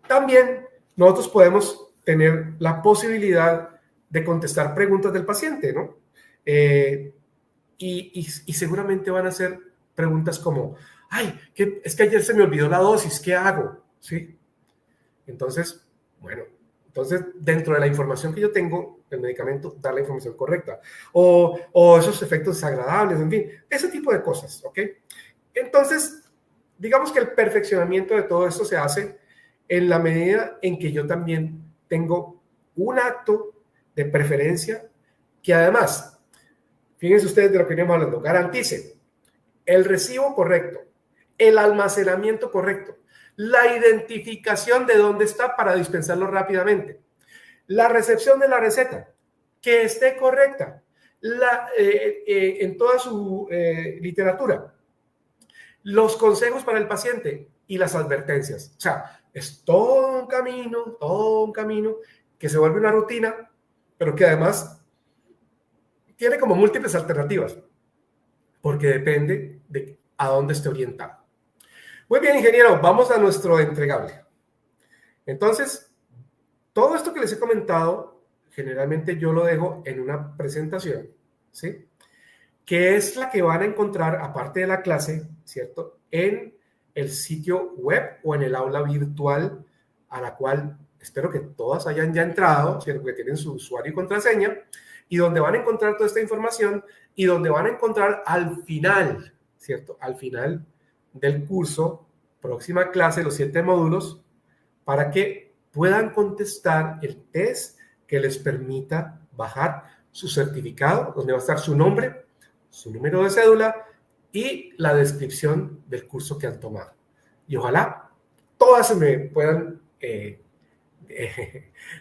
También nosotros podemos tener la posibilidad de contestar preguntas del paciente, ¿no? Y seguramente van a ser preguntas como, ay, es que ayer se me olvidó la dosis, ¿qué hago? ¿Sí? Entonces, bueno, dentro de la información que yo tengo del medicamento, dar la información correcta. O esos efectos desagradables, en fin, ese tipo de cosas, ¿ok? Entonces, digamos que el perfeccionamiento de todo esto se hace en la medida en que yo también tengo un acto de preferencia que además, fíjense ustedes de lo que venimos hablando, garantice el recibo correcto, el almacenamiento correcto, la identificación de dónde está para dispensarlo rápidamente, la recepción de la receta, que esté correcta en toda su literatura, los consejos para el paciente y las advertencias. O sea, es todo un camino que se vuelve una rutina, pero que además tiene como múltiples alternativas, porque depende de a dónde esté orientado. Muy bien, ingeniero, vamos a nuestro entregable. Entonces, todo esto que les he comentado, generalmente yo lo dejo en una presentación, ¿sí? Que es la que van a encontrar, aparte de la clase, ¿cierto? En el sitio web o en el aula virtual, a la cual espero que todas hayan ya entrado, ¿cierto? Que tienen su usuario y contraseña, y donde van a encontrar toda esta información y donde van a encontrar al final, ¿cierto? Al final del curso, próxima clase, los 7 módulos, para que puedan contestar el test que les permita bajar su certificado, donde va a estar su nombre, su número de cédula y la descripción del curso que han tomado. Y ojalá todas se me puedan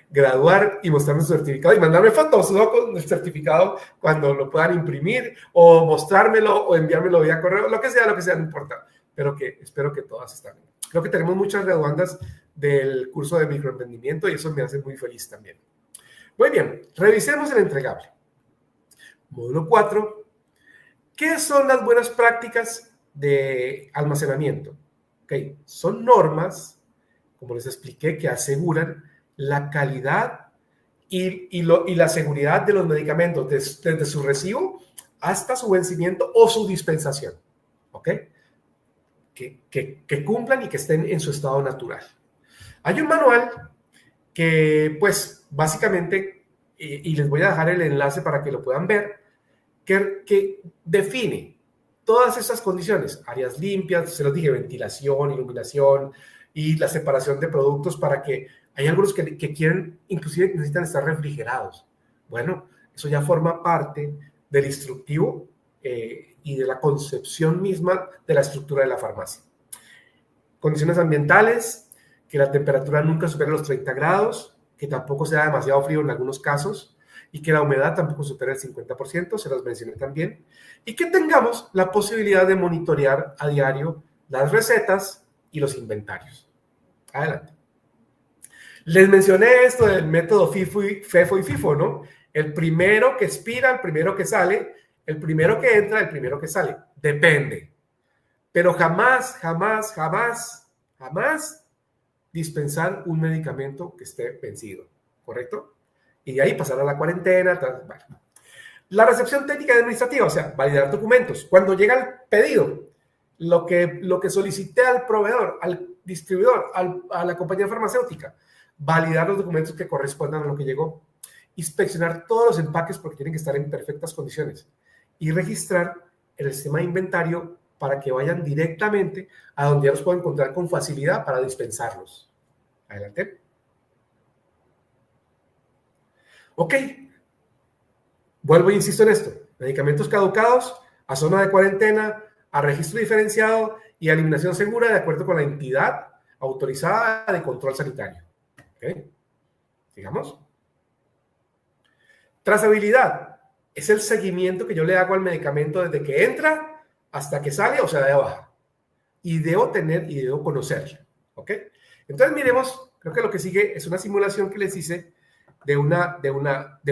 graduar y mostrarme su certificado y mandarme fotos, ¿no? Con el certificado cuando lo puedan imprimir o mostrármelo o enviármelo vía correo, lo que sea, no importa. Pero que espero que todas estén bien. Creo que tenemos muchas graduandas del curso de microemprendimiento y eso me hace muy feliz también. Muy bien, revisemos el entregable. Módulo 4. ¿Qué son las buenas prácticas de almacenamiento? Okay. Son normas, como les expliqué, que aseguran la calidad y la seguridad de los medicamentos desde su recibo hasta su vencimiento o su dispensación. ¿Ok? Que cumplan y que estén en su estado natural. Hay un manual que, pues, básicamente, y les voy a dejar el enlace para que lo puedan ver, que define todas estas condiciones, áreas limpias, se los dije, ventilación, iluminación y la separación de productos para que hay algunos que quieren, inclusive necesitan estar refrigerados. Bueno, eso ya forma parte del instructivo y de la concepción misma de la estructura de la farmacia. Condiciones ambientales, que la temperatura nunca supere los 30 grados, que tampoco sea demasiado frío en algunos casos, y que la humedad tampoco supere el 50%, se los mencioné también, y que tengamos la posibilidad de monitorear a diario las recetas y los inventarios. Adelante. Les mencioné esto del método FEFO y FIFO, ¿no? El primero que expira, el primero que sale, el primero que entra, el primero que sale. Depende. Pero jamás, jamás, jamás, jamás dispensar un medicamento que esté vencido, ¿correcto? Y de ahí pasar a la cuarentena. Bueno. La recepción técnica y administrativa, o sea, validar documentos. Cuando llega el pedido, lo que solicité al proveedor, al distribuidor, a la compañía farmacéutica, validar los documentos que correspondan a lo que llegó, inspeccionar todos los empaques porque tienen que estar en perfectas condiciones y registrar el sistema de inventario para que vayan directamente a donde ya los puedo encontrar con facilidad para dispensarlos. Adelante. Ok. Vuelvo e insisto en esto. Medicamentos caducados, a zona de cuarentena, a registro diferenciado y a eliminación segura de acuerdo con la entidad autorizada de control sanitario. ¿Ok? Sigamos. Trazabilidad. Es el seguimiento que yo le hago al medicamento desde que entra hasta que sale o se da de baja. Y debo tener y debo conocerlo. ¿Ok? Entonces miremos, creo que lo que sigue es una simulación que les hice de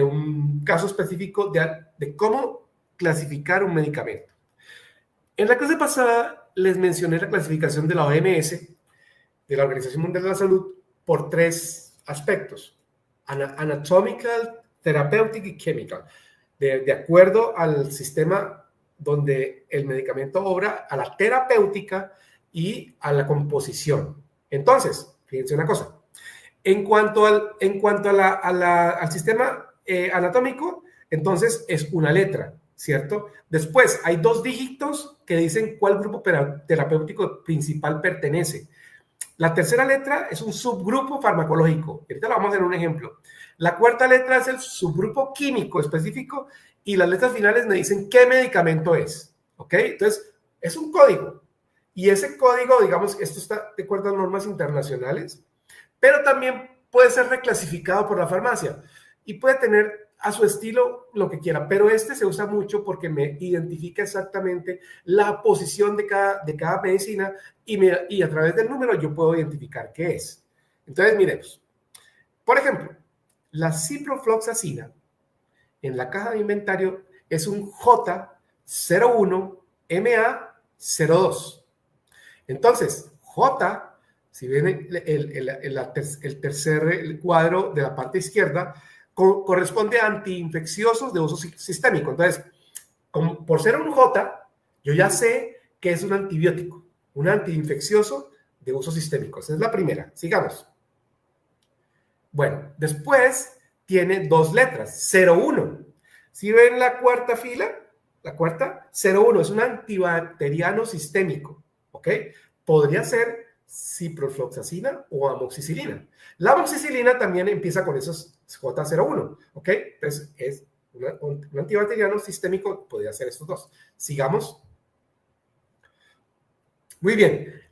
un caso específico de cómo clasificar un medicamento. En la clase pasada les mencioné la clasificación de la OMS, de la Organización Mundial de la Salud, por 3 aspectos: anatomical, therapeutic y chemical, de acuerdo al sistema donde el medicamento obra, a la terapéutica y a la composición. Entonces, fíjense una cosa. En cuanto al sistema anatómico, entonces es una letra, ¿cierto? Después hay 2 dígitos que dicen cuál grupo terapéutico principal pertenece. La tercera letra es un subgrupo farmacológico. Ahorita lo vamos a hacer un ejemplo. La cuarta letra es el subgrupo químico específico y las letras finales me dicen qué medicamento es, ¿ok? Entonces, es un código. Y ese código, digamos, esto está de acuerdo a normas internacionales, pero también puede ser reclasificado por la farmacia y puede tener a su estilo lo que quiera, pero este se usa mucho porque me identifica exactamente la posición de cada medicina y a través del número yo puedo identificar qué es. Entonces, miremos. Por ejemplo, la ciprofloxacina en la caja de inventario es un J01MA02. Entonces, J, si ven el tercer cuadro de la parte izquierda, corresponde a antiinfecciosos de uso sistémico. Entonces, por ser un J, yo ya sé que es un antibiótico, un antiinfeccioso de uso sistémico. Esa es la primera. Sigamos. Bueno, después tiene 2 letras, 01. Si ven la cuarta fila, la cuarta, 01, es un antibacteriano sistémico, ¿ok? Podría ser ciprofloxacina o amoxicilina. La amoxicilina también empieza con esos J01, ¿ok? Entonces, es un antibacteriano sistémico, podría ser estos 2. Sigamos. Muy bien,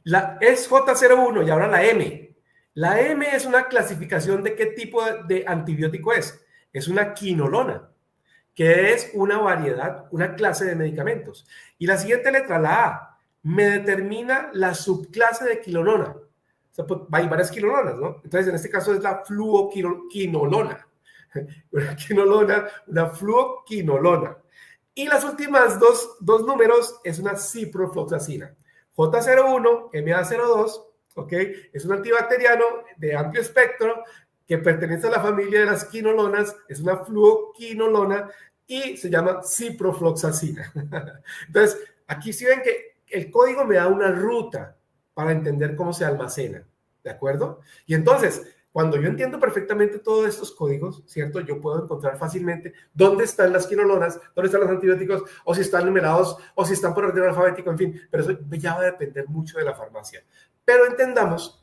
es J01 y ahora la M. La M es una clasificación de qué tipo de antibiótico es. Es una quinolona, que es una variedad, una clase de medicamentos. Y la siguiente letra, la A, me determina la subclase de quinolona. O sea, pues, hay varias quinolonas, ¿no? Entonces, en este caso es la fluoquinolona. Una quinolona, una fluoquinolona. Y las últimas dos números es una ciprofloxacina. J01, MA02, ¿ok? Es un antibacteriano de amplio espectro que pertenece a la familia de las quinolonas, es una fluoquinolona y se llama ciprofloxacina. Entonces, aquí sí ven que el código me da una ruta para entender cómo se almacena, ¿de acuerdo? Y entonces, cuando yo entiendo perfectamente todos estos códigos, ¿cierto? Yo puedo encontrar fácilmente dónde están las quinolonas, dónde están los antibióticos, o si están numerados, o si están por orden alfabético, en fin. Pero eso ya va a depender mucho de la farmacia. Pero entendamos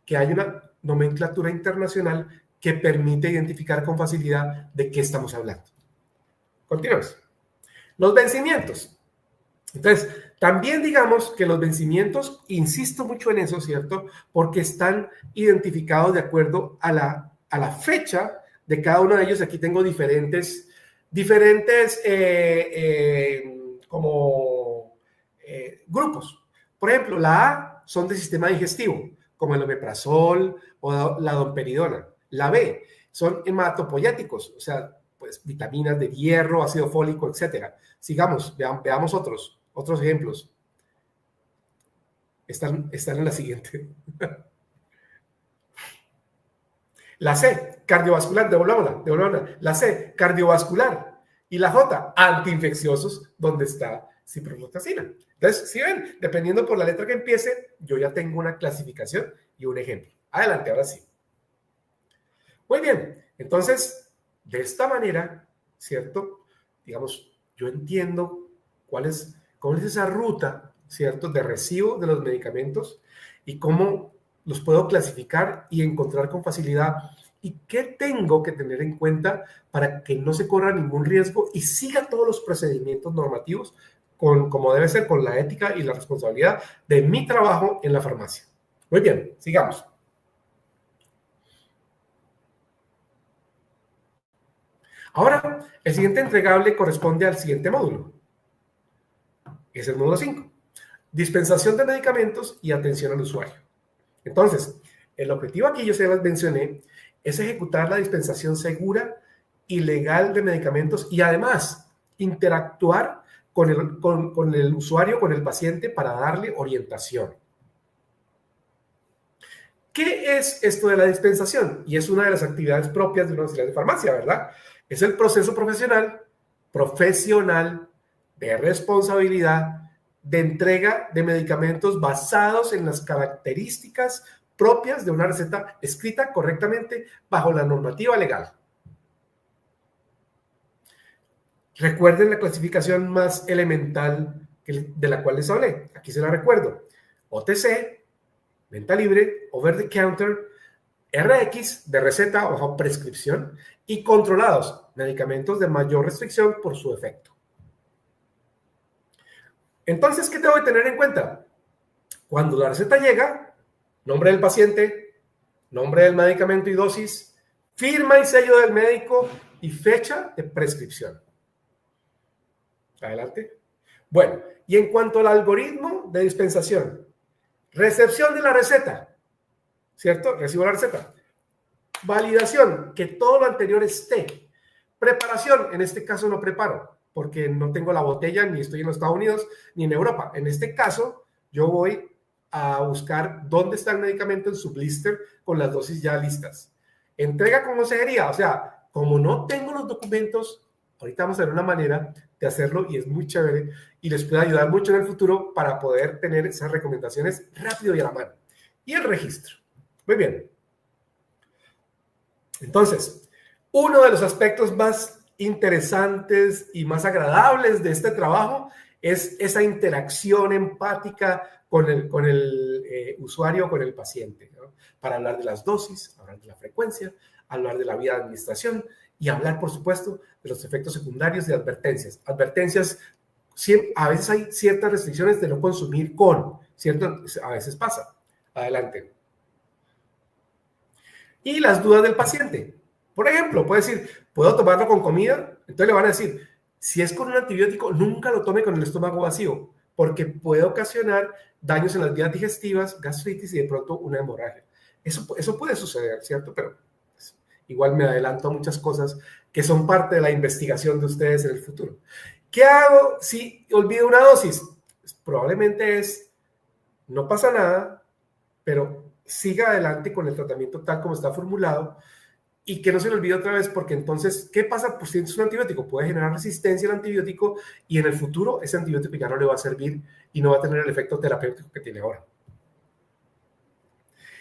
que hay una nomenclatura internacional que permite identificar con facilidad de qué estamos hablando. Continuamos. Los vencimientos. Entonces, también digamos que los vencimientos, insisto mucho en eso, ¿cierto? Porque están identificados de acuerdo a la fecha de cada uno de ellos. Aquí tengo diferentes grupos. Por ejemplo, la A son de sistema digestivo, como el omeprazol o la domperidona. La B son hematopoyéticos, o sea, pues, vitaminas de hierro, ácido fólico, etcétera. Sigamos, veamos otros ejemplos. Están en la siguiente. La C, cardiovascular, devolvámosla. La C, cardiovascular. Y la J, antiinfecciosos, donde está ciprofloxacina. Entonces, si ven, dependiendo por la letra que empiece, yo ya tengo una clasificación y un ejemplo. Adelante, ahora sí. Muy bien, entonces, de esta manera, ¿cierto? Digamos, yo entiendo cuál es esa ruta, ¿cierto? De recibo de los medicamentos y cómo los puedo clasificar y encontrar con facilidad y qué tengo que tener en cuenta para que no se corra ningún riesgo y siga todos los procedimientos normativos como debe ser, con la ética y la responsabilidad de mi trabajo en la farmacia. Muy bien, sigamos. Ahora, el siguiente entregable corresponde al siguiente módulo. Es el módulo 5. Dispensación de medicamentos y atención al usuario. Entonces, el objetivo aquí, yo se las mencioné, es ejecutar la dispensación segura y legal de medicamentos y además interactuar con el usuario, con el paciente para darle orientación. ¿Qué es esto de la dispensación? Y es una de las actividades propias de una auxiliar de farmacia, ¿verdad? Es el proceso profesional de responsabilidad de entrega de medicamentos basados en las características propias de una receta escrita correctamente bajo la normativa legal. Recuerden la clasificación más elemental de la cual les hablé. Aquí se la recuerdo. OTC, venta libre, over the counter, RX de receta o bajo prescripción y controlados, medicamentos de mayor restricción por su efecto. Entonces, ¿qué tengo que tener en cuenta? Cuando la receta llega, nombre del paciente, nombre del medicamento y dosis, firma y sello del médico y fecha de prescripción. Adelante. Bueno, y en cuanto al algoritmo de dispensación, recepción de la receta, ¿cierto? Recibo la receta. Validación, que todo lo anterior esté. Preparación, en este caso no preparo, porque no tengo la botella, ni estoy en los Estados Unidos, ni en Europa. En este caso, yo voy a buscar dónde está el medicamento en su blister con las dosis ya listas. Entrega con consejería, o sea, como no tengo los documentos, ahorita vamos a ver una manera de hacerlo y es muy chévere y les puede ayudar mucho en el futuro para poder tener esas recomendaciones rápido y a la mano. Y el registro. Muy bien. Entonces, uno de los aspectos más interesantes y más agradables de este trabajo es esa interacción empática con el usuario, con el paciente, ¿no? Para hablar de las dosis, hablar de la frecuencia, hablar de la vía de administración y hablar, por supuesto, de los efectos secundarios de advertencias. Advertencias, a veces hay ciertas restricciones de no consumir ¿cierto? A veces pasa. Adelante. Y las dudas del paciente. Por ejemplo, puede decir, ¿puedo tomarlo con comida? Entonces le van a decir, si es con un antibiótico, nunca lo tome con el estómago vacío, porque puede ocasionar daños en las vías digestivas, gastritis y de pronto una hemorragia. Eso puede suceder, ¿cierto? Pero pues, igual me adelanto a muchas cosas que son parte de la investigación de ustedes en el futuro. ¿Qué hago si olvido una dosis? Pues, probablemente no pasa nada, pero siga adelante con el tratamiento tal como está formulado y que no se le olvide otra vez, porque entonces, ¿qué pasa? Pues si es un antibiótico, puede generar resistencia al antibiótico y en el futuro ese antibiótico ya no le va a servir y no va a tener el efecto terapéutico que tiene ahora.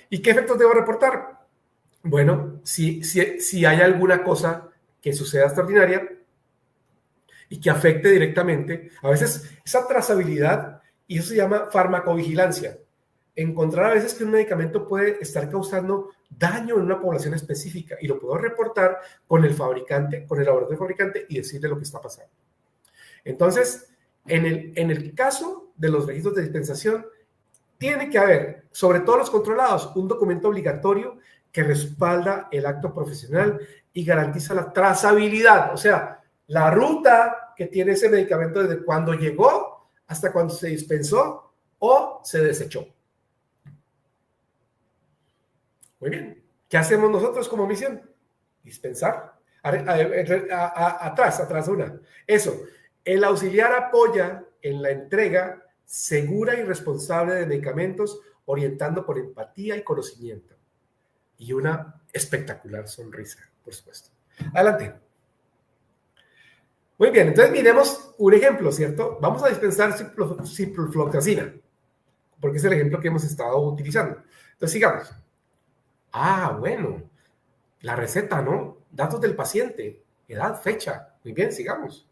¿Y qué efectos debo reportar? Bueno, si hay alguna cosa que suceda extraordinaria y que afecte directamente, a veces esa trazabilidad, y eso se llama farmacovigilancia. Encontrar a veces que un medicamento puede estar causando daño en una población específica y lo puedo reportar con el fabricante, con el laboratorio fabricante y decirle lo que está pasando. Entonces, en el caso de los registros de dispensación, tiene que haber, sobre todo los controlados, un documento obligatorio que respalda el acto profesional y garantiza la trazabilidad, o sea, la ruta que tiene ese medicamento desde cuando llegó hasta cuando se dispensó o se desechó. Muy bien. ¿Qué hacemos nosotros como misión? Dispensar, Atrás una. Eso. El auxiliar apoya en la entrega segura y responsable de medicamentos, orientando por empatía y conocimiento. Y una espectacular sonrisa, por supuesto. Adelante. Muy bien, entonces miremos un ejemplo, ¿cierto? Vamos a dispensar ciprofloxacina, porque es el ejemplo que hemos estado utilizando. Entonces, sigamos. Bueno, la receta, ¿no? Datos del paciente, edad, fecha. Muy bien, sigamos.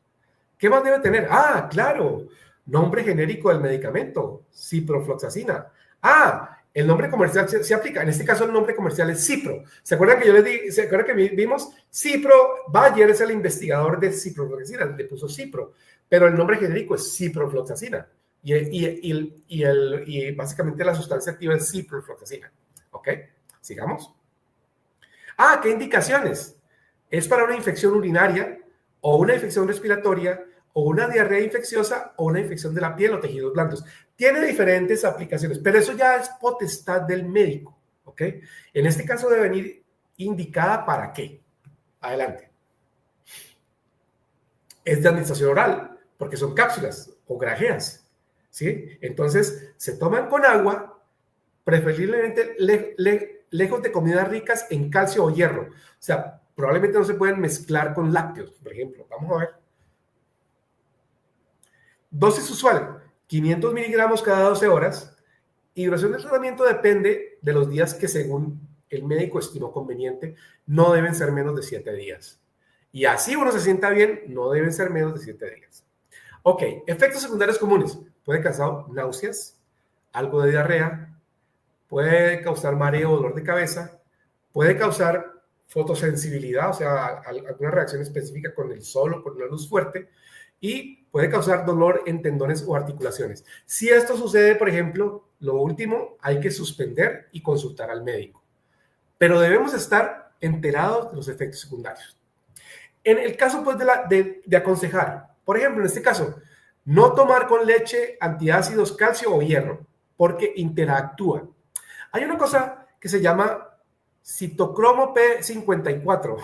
¿Qué más debe tener? Claro, nombre genérico del medicamento, ciprofloxacina. El nombre comercial se aplica. En este caso, el nombre comercial es Cipro. ¿Se acuerdan que yo les di, se acuerdan que vimos? Cipro, Bayer es el investigador de ciprofloxacina, le puso Cipro, pero el nombre genérico es ciprofloxacina. Y básicamente la sustancia activa es ciprofloxacina. ¿Ok? Sigamos. ¿Qué indicaciones? Es para una infección urinaria o una infección respiratoria o una diarrea infecciosa o una infección de la piel o tejidos blandos. Tiene diferentes aplicaciones, pero eso ya es potestad del médico, ¿ok? En este caso debe venir indicada para qué. Adelante. Es de administración oral, porque son cápsulas o grajeas, ¿sí? Entonces, se toman con agua, preferiblemente lejos de comidas ricas en calcio o hierro. O sea, probablemente no se pueden mezclar con lácteos, por ejemplo. Vamos a ver. Dosis usual, 500 miligramos cada 12 horas. Y duración del tratamiento depende de los días que, según el médico estimó conveniente, no deben ser menos de 7 días. Y así uno se sienta bien, no deben ser menos de 7 días. Ok, efectos secundarios comunes. Puede causar náuseas, algo de diarrea, puede causar mareo o dolor de cabeza, puede causar fotosensibilidad, o sea, alguna reacción específica con el sol o con una luz fuerte, y puede causar dolor en tendones o articulaciones. Si esto sucede, por ejemplo, lo último, hay que suspender y consultar al médico. Pero debemos estar enterados de los efectos secundarios. En el caso, pues, de aconsejar, por ejemplo, en este caso, no tomar con leche antiácidos, calcio o hierro, porque interactúan. Hay una cosa que se llama citocromo P54,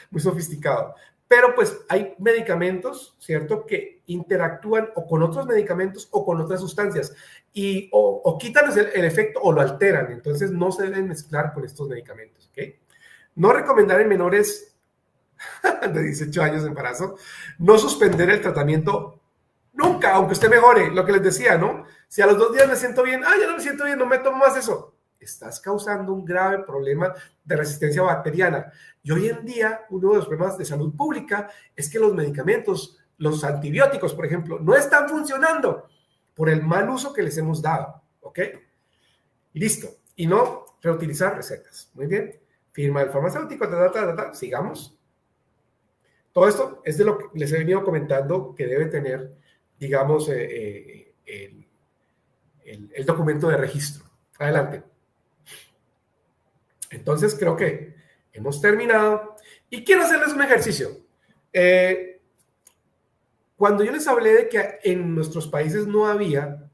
muy sofisticado. Pero pues hay medicamentos, ¿cierto?, que interactúan o con otros medicamentos o con otras sustancias y o quitan el efecto o lo alteran. Entonces no se deben mezclar con estos medicamentos, ¿ok? No recomendar en menores de 18 años de embarazo, no suspender el tratamiento nunca, aunque usted mejore, lo que les decía, ¿no? Si a los 2 días me siento bien, ya no me siento bien, no me tomo más eso. Estás causando un grave problema de resistencia bacteriana. Y hoy en día, uno de los problemas de salud pública es que los medicamentos, los antibióticos, por ejemplo, no están funcionando por el mal uso que les hemos dado, ¿ok? Listo. Y no reutilizar recetas. Muy bien. Firma del farmacéutico, sigamos. Todo esto es de lo que les he venido comentando que debe tener, digamos, el documento de registro. Adelante. Entonces, creo que hemos terminado y quiero hacerles un ejercicio. Cuando yo les hablé de que en nuestros países no había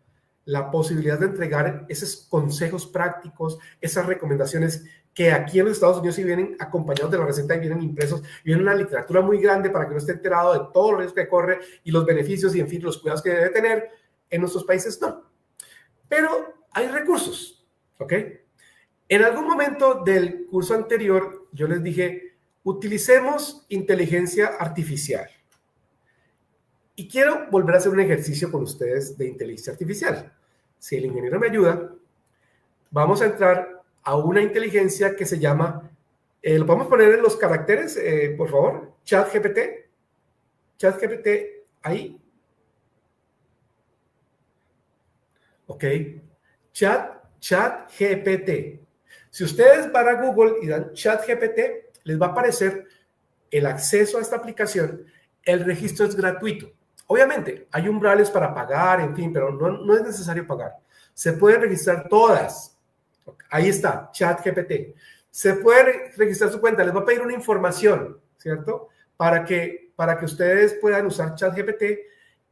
la posibilidad de entregar esos consejos prácticos, esas recomendaciones que aquí en los Estados Unidos sí vienen acompañados de la receta y vienen impresos, y viene una literatura muy grande para que uno esté enterado de todos los riesgos que corre y los beneficios y, en fin, los cuidados que debe tener, en nuestros países no. Pero hay recursos, ¿ok? En algún momento del curso anterior, yo les dije, utilicemos inteligencia artificial. Y quiero volver a hacer un ejercicio con ustedes de inteligencia artificial. Si el ingeniero me ayuda, vamos a entrar a una inteligencia que se llama, lo podemos poner en los caracteres, por favor, ChatGPT. ChatGPT, ahí. Ok. ChatGPT. Si ustedes van a Google y dan ChatGPT, les va a aparecer el acceso a esta aplicación. El registro es gratuito. Obviamente, hay umbrales para pagar, en fin, pero no es necesario pagar. Se pueden registrar todas. Ahí está, ChatGPT. Se puede registrar su cuenta. Les va a pedir una información, ¿cierto? Para que ustedes puedan usar ChatGPT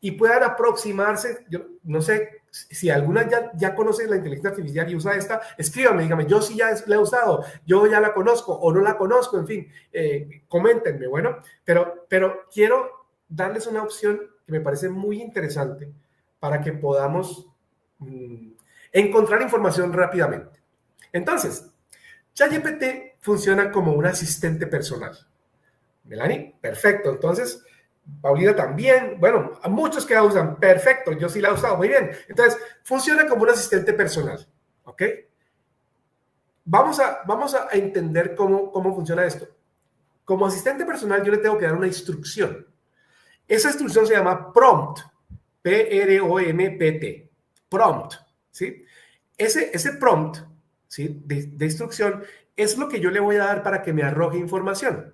y puedan aproximarse. Yo no sé si alguna ya conoce la inteligencia artificial y usa esta, escríbame, dígame, yo sí ya la he usado, yo ya la conozco o no la conozco, en fin, coméntenme, bueno, pero quiero darles una opción que me parece muy interesante para que podamos encontrar información rápidamente. Entonces, ChatGPT funciona como un asistente personal. Melanie, perfecto. Entonces, Paulina también. Bueno, a muchos que la usan, perfecto. Yo sí la he usado, muy bien. Entonces, funciona como un asistente personal. ¿Ok? Vamos a entender cómo funciona esto. Como asistente personal, yo le tengo que dar una instrucción. Esa instrucción se llama prompt. P-R-O-M-P-T. Prompt. ¿Sí? Ese prompt, ¿sí? de instrucción es lo que yo le voy a dar para que me arroje información.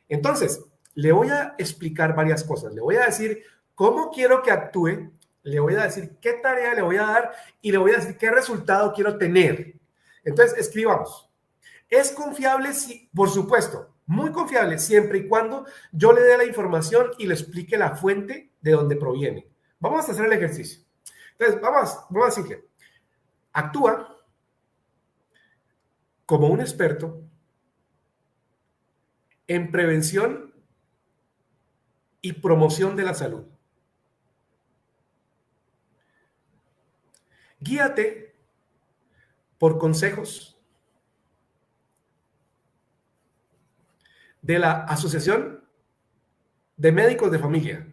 Entonces, le voy a explicar varias cosas. Le voy a decir cómo quiero que actúe, le voy a decir qué tarea le voy a dar y le voy a decir qué resultado quiero tener. Entonces, escribamos. ¿Es confiable? Sí, por supuesto, muy confiable, siempre y cuando yo le dé la información y le explique la fuente de donde proviene. Vamos a hacer el ejercicio. Entonces, vamos a decirle, actúa como un experto en prevención y promoción de la salud. Guíate por consejos de la Asociación de Médicos de Familia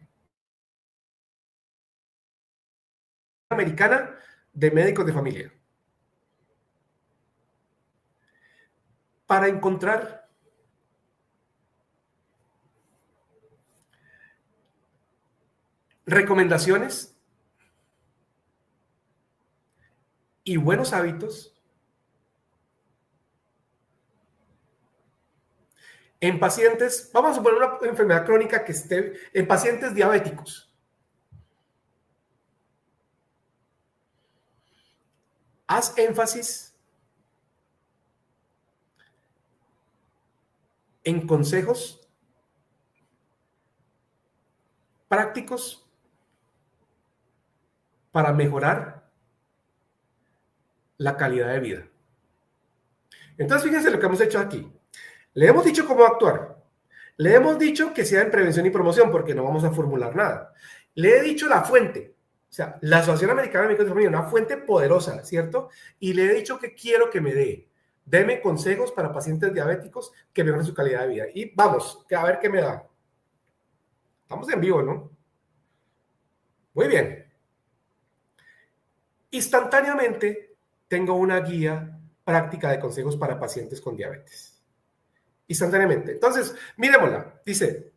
Americana de Médicos de Familia para encontrar recomendaciones y buenos hábitos en pacientes, vamos a suponer una enfermedad crónica que esté en pacientes diabéticos. Haz énfasis en consejos prácticos para mejorar la calidad de vida. Entonces, fíjense lo que hemos hecho aquí. Le hemos dicho cómo actuar. Le hemos dicho que sea en prevención y promoción, porque no vamos a formular nada. Le he dicho la fuente, o sea, la Asociación Americana de Médicos de Familia, una fuente poderosa, ¿cierto? Y le he dicho que quiero que me dé. Deme consejos para pacientes diabéticos que mejoren su calidad de vida. Y vamos, a ver qué me da. Estamos en vivo, ¿no? Muy bien. Instantáneamente tengo una guía práctica de consejos para pacientes con diabetes. Instantáneamente. Entonces, miremosla. Dice,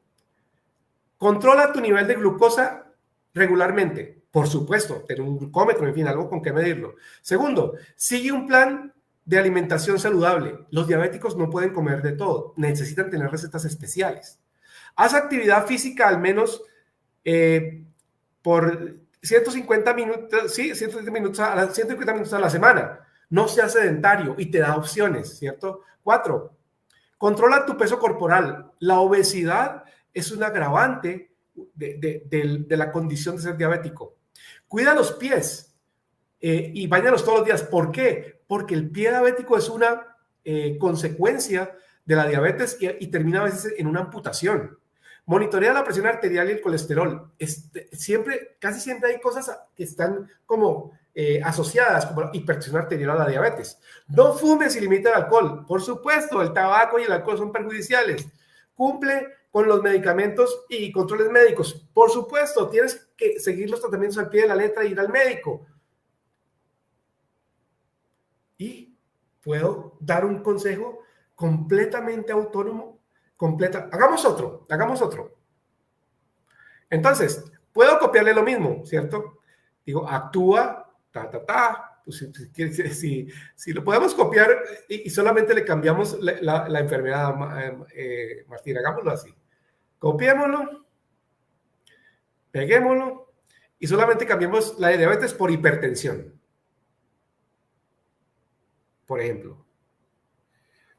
controla tu nivel de glucosa regularmente. Por supuesto, tener un glucómetro, en fin, algo con que medirlo. Segundo, sigue un plan de alimentación saludable. Los diabéticos no pueden comer de todo. Necesitan tener recetas especiales. Haz actividad física al menos por 150 minutos, sí, 150 minutos a la semana. No seas sedentario y te da opciones, ¿cierto? 4. Controla tu peso corporal. La obesidad es un agravante de la condición de ser diabético. Cuida los pies y báñalos todos los días. ¿Por qué? Porque el pie diabético es una consecuencia de la diabetes y termina a veces en una amputación. Monitorea la presión arterial y el colesterol. Casi siempre hay cosas que están como asociadas, como la hipertensión arterial a la diabetes. No fumes y limita el alcohol. Por supuesto, el tabaco y el alcohol son perjudiciales. Cumple con los medicamentos y controles médicos. Por supuesto, tienes que seguir los tratamientos al pie de la letra e ir al médico. Y puedo dar un consejo completamente autónomo. Hagamos otro. Entonces, puedo copiarle lo mismo, ¿cierto? Digo, actúa, pues si lo podemos copiar y solamente le cambiamos la enfermedad, Martín, hagámoslo así. Copiémoslo, peguémoslo y solamente cambiemos la de diabetes por hipertensión. Por ejemplo.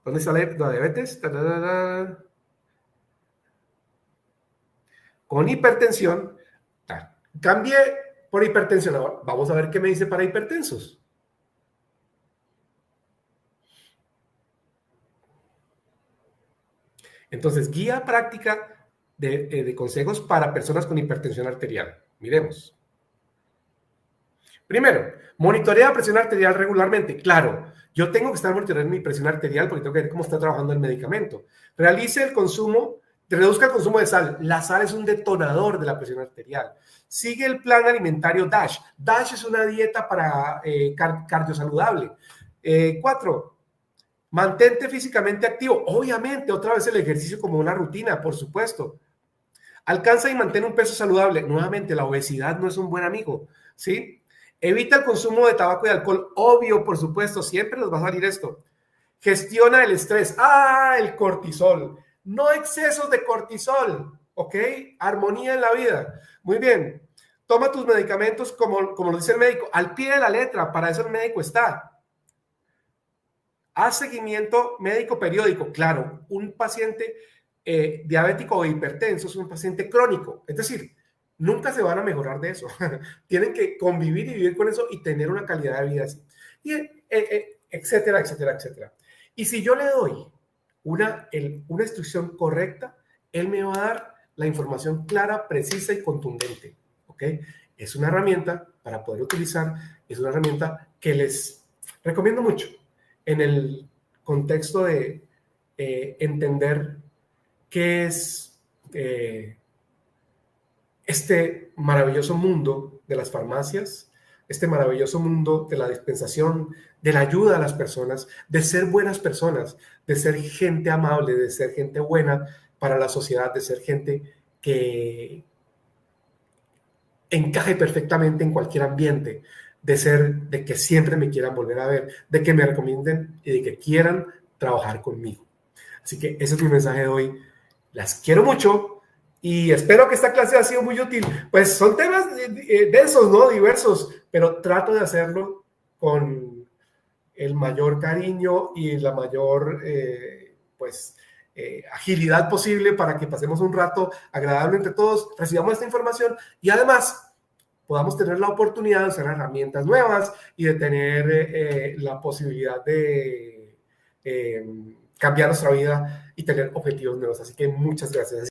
¿Dónde sale la diabetes? Con hipertensión, Cambié por hipertensión. Ahora, vamos a ver qué me dice para hipertensos. Entonces, guía práctica de consejos para personas con hipertensión arterial. Miremos. Primero, monitorea presión arterial regularmente. Claro, yo tengo que estar monitoreando mi presión arterial porque tengo que ver cómo está trabajando el medicamento. Realice el consumo, reduzca el consumo de sal. La sal es un detonador de la presión arterial. Sigue el plan alimentario DASH. DASH es una dieta para cardiosaludable. 4. Mantente físicamente activo. Obviamente, otra vez el ejercicio como una rutina, por supuesto. Alcanza y mantén un peso saludable. Nuevamente, la obesidad no es un buen amigo, ¿sí? Evita el consumo de tabaco y alcohol. Obvio, por supuesto, siempre nos va a salir esto. Gestiona el estrés. El cortisol. No excesos de cortisol, ¿ok? Armonía en la vida. Muy bien. Toma tus medicamentos como lo dice el médico, al pie de la letra. Para eso el médico está. Haz seguimiento médico periódico. Claro, un paciente diabético o hipertenso es un paciente crónico. Es decir, nunca se van a mejorar de eso. Tienen que convivir y vivir con eso y tener una calidad de vida así. Y, etcétera, etcétera, etcétera. Y si yo le doy una instrucción correcta, él me va a dar la información clara, precisa y contundente. ¿Ok? Es una herramienta para poder utilizar, es una herramienta que les recomiendo mucho en el contexto de entender qué es este maravilloso mundo de las farmacias, este maravilloso mundo de la dispensación, de la ayuda a las personas, de ser buenas personas, de ser gente amable, de ser gente buena para la sociedad, de ser gente que encaje perfectamente en cualquier ambiente, de que siempre me quieran volver a ver, de que me recomienden y de que quieran trabajar conmigo. Así que ese es mi mensaje de hoy. Las quiero mucho y espero que esta clase haya sido muy útil. Pues son temas densos, ¿no? Diversos, pero trato de hacerlo con el mayor cariño y la mayor, agilidad posible para que pasemos un rato agradable entre todos, recibamos esta información y además podamos tener la oportunidad de usar herramientas nuevas y de tener la posibilidad de cambiar nuestra vida y tener objetivos nuevos. Así que muchas gracias.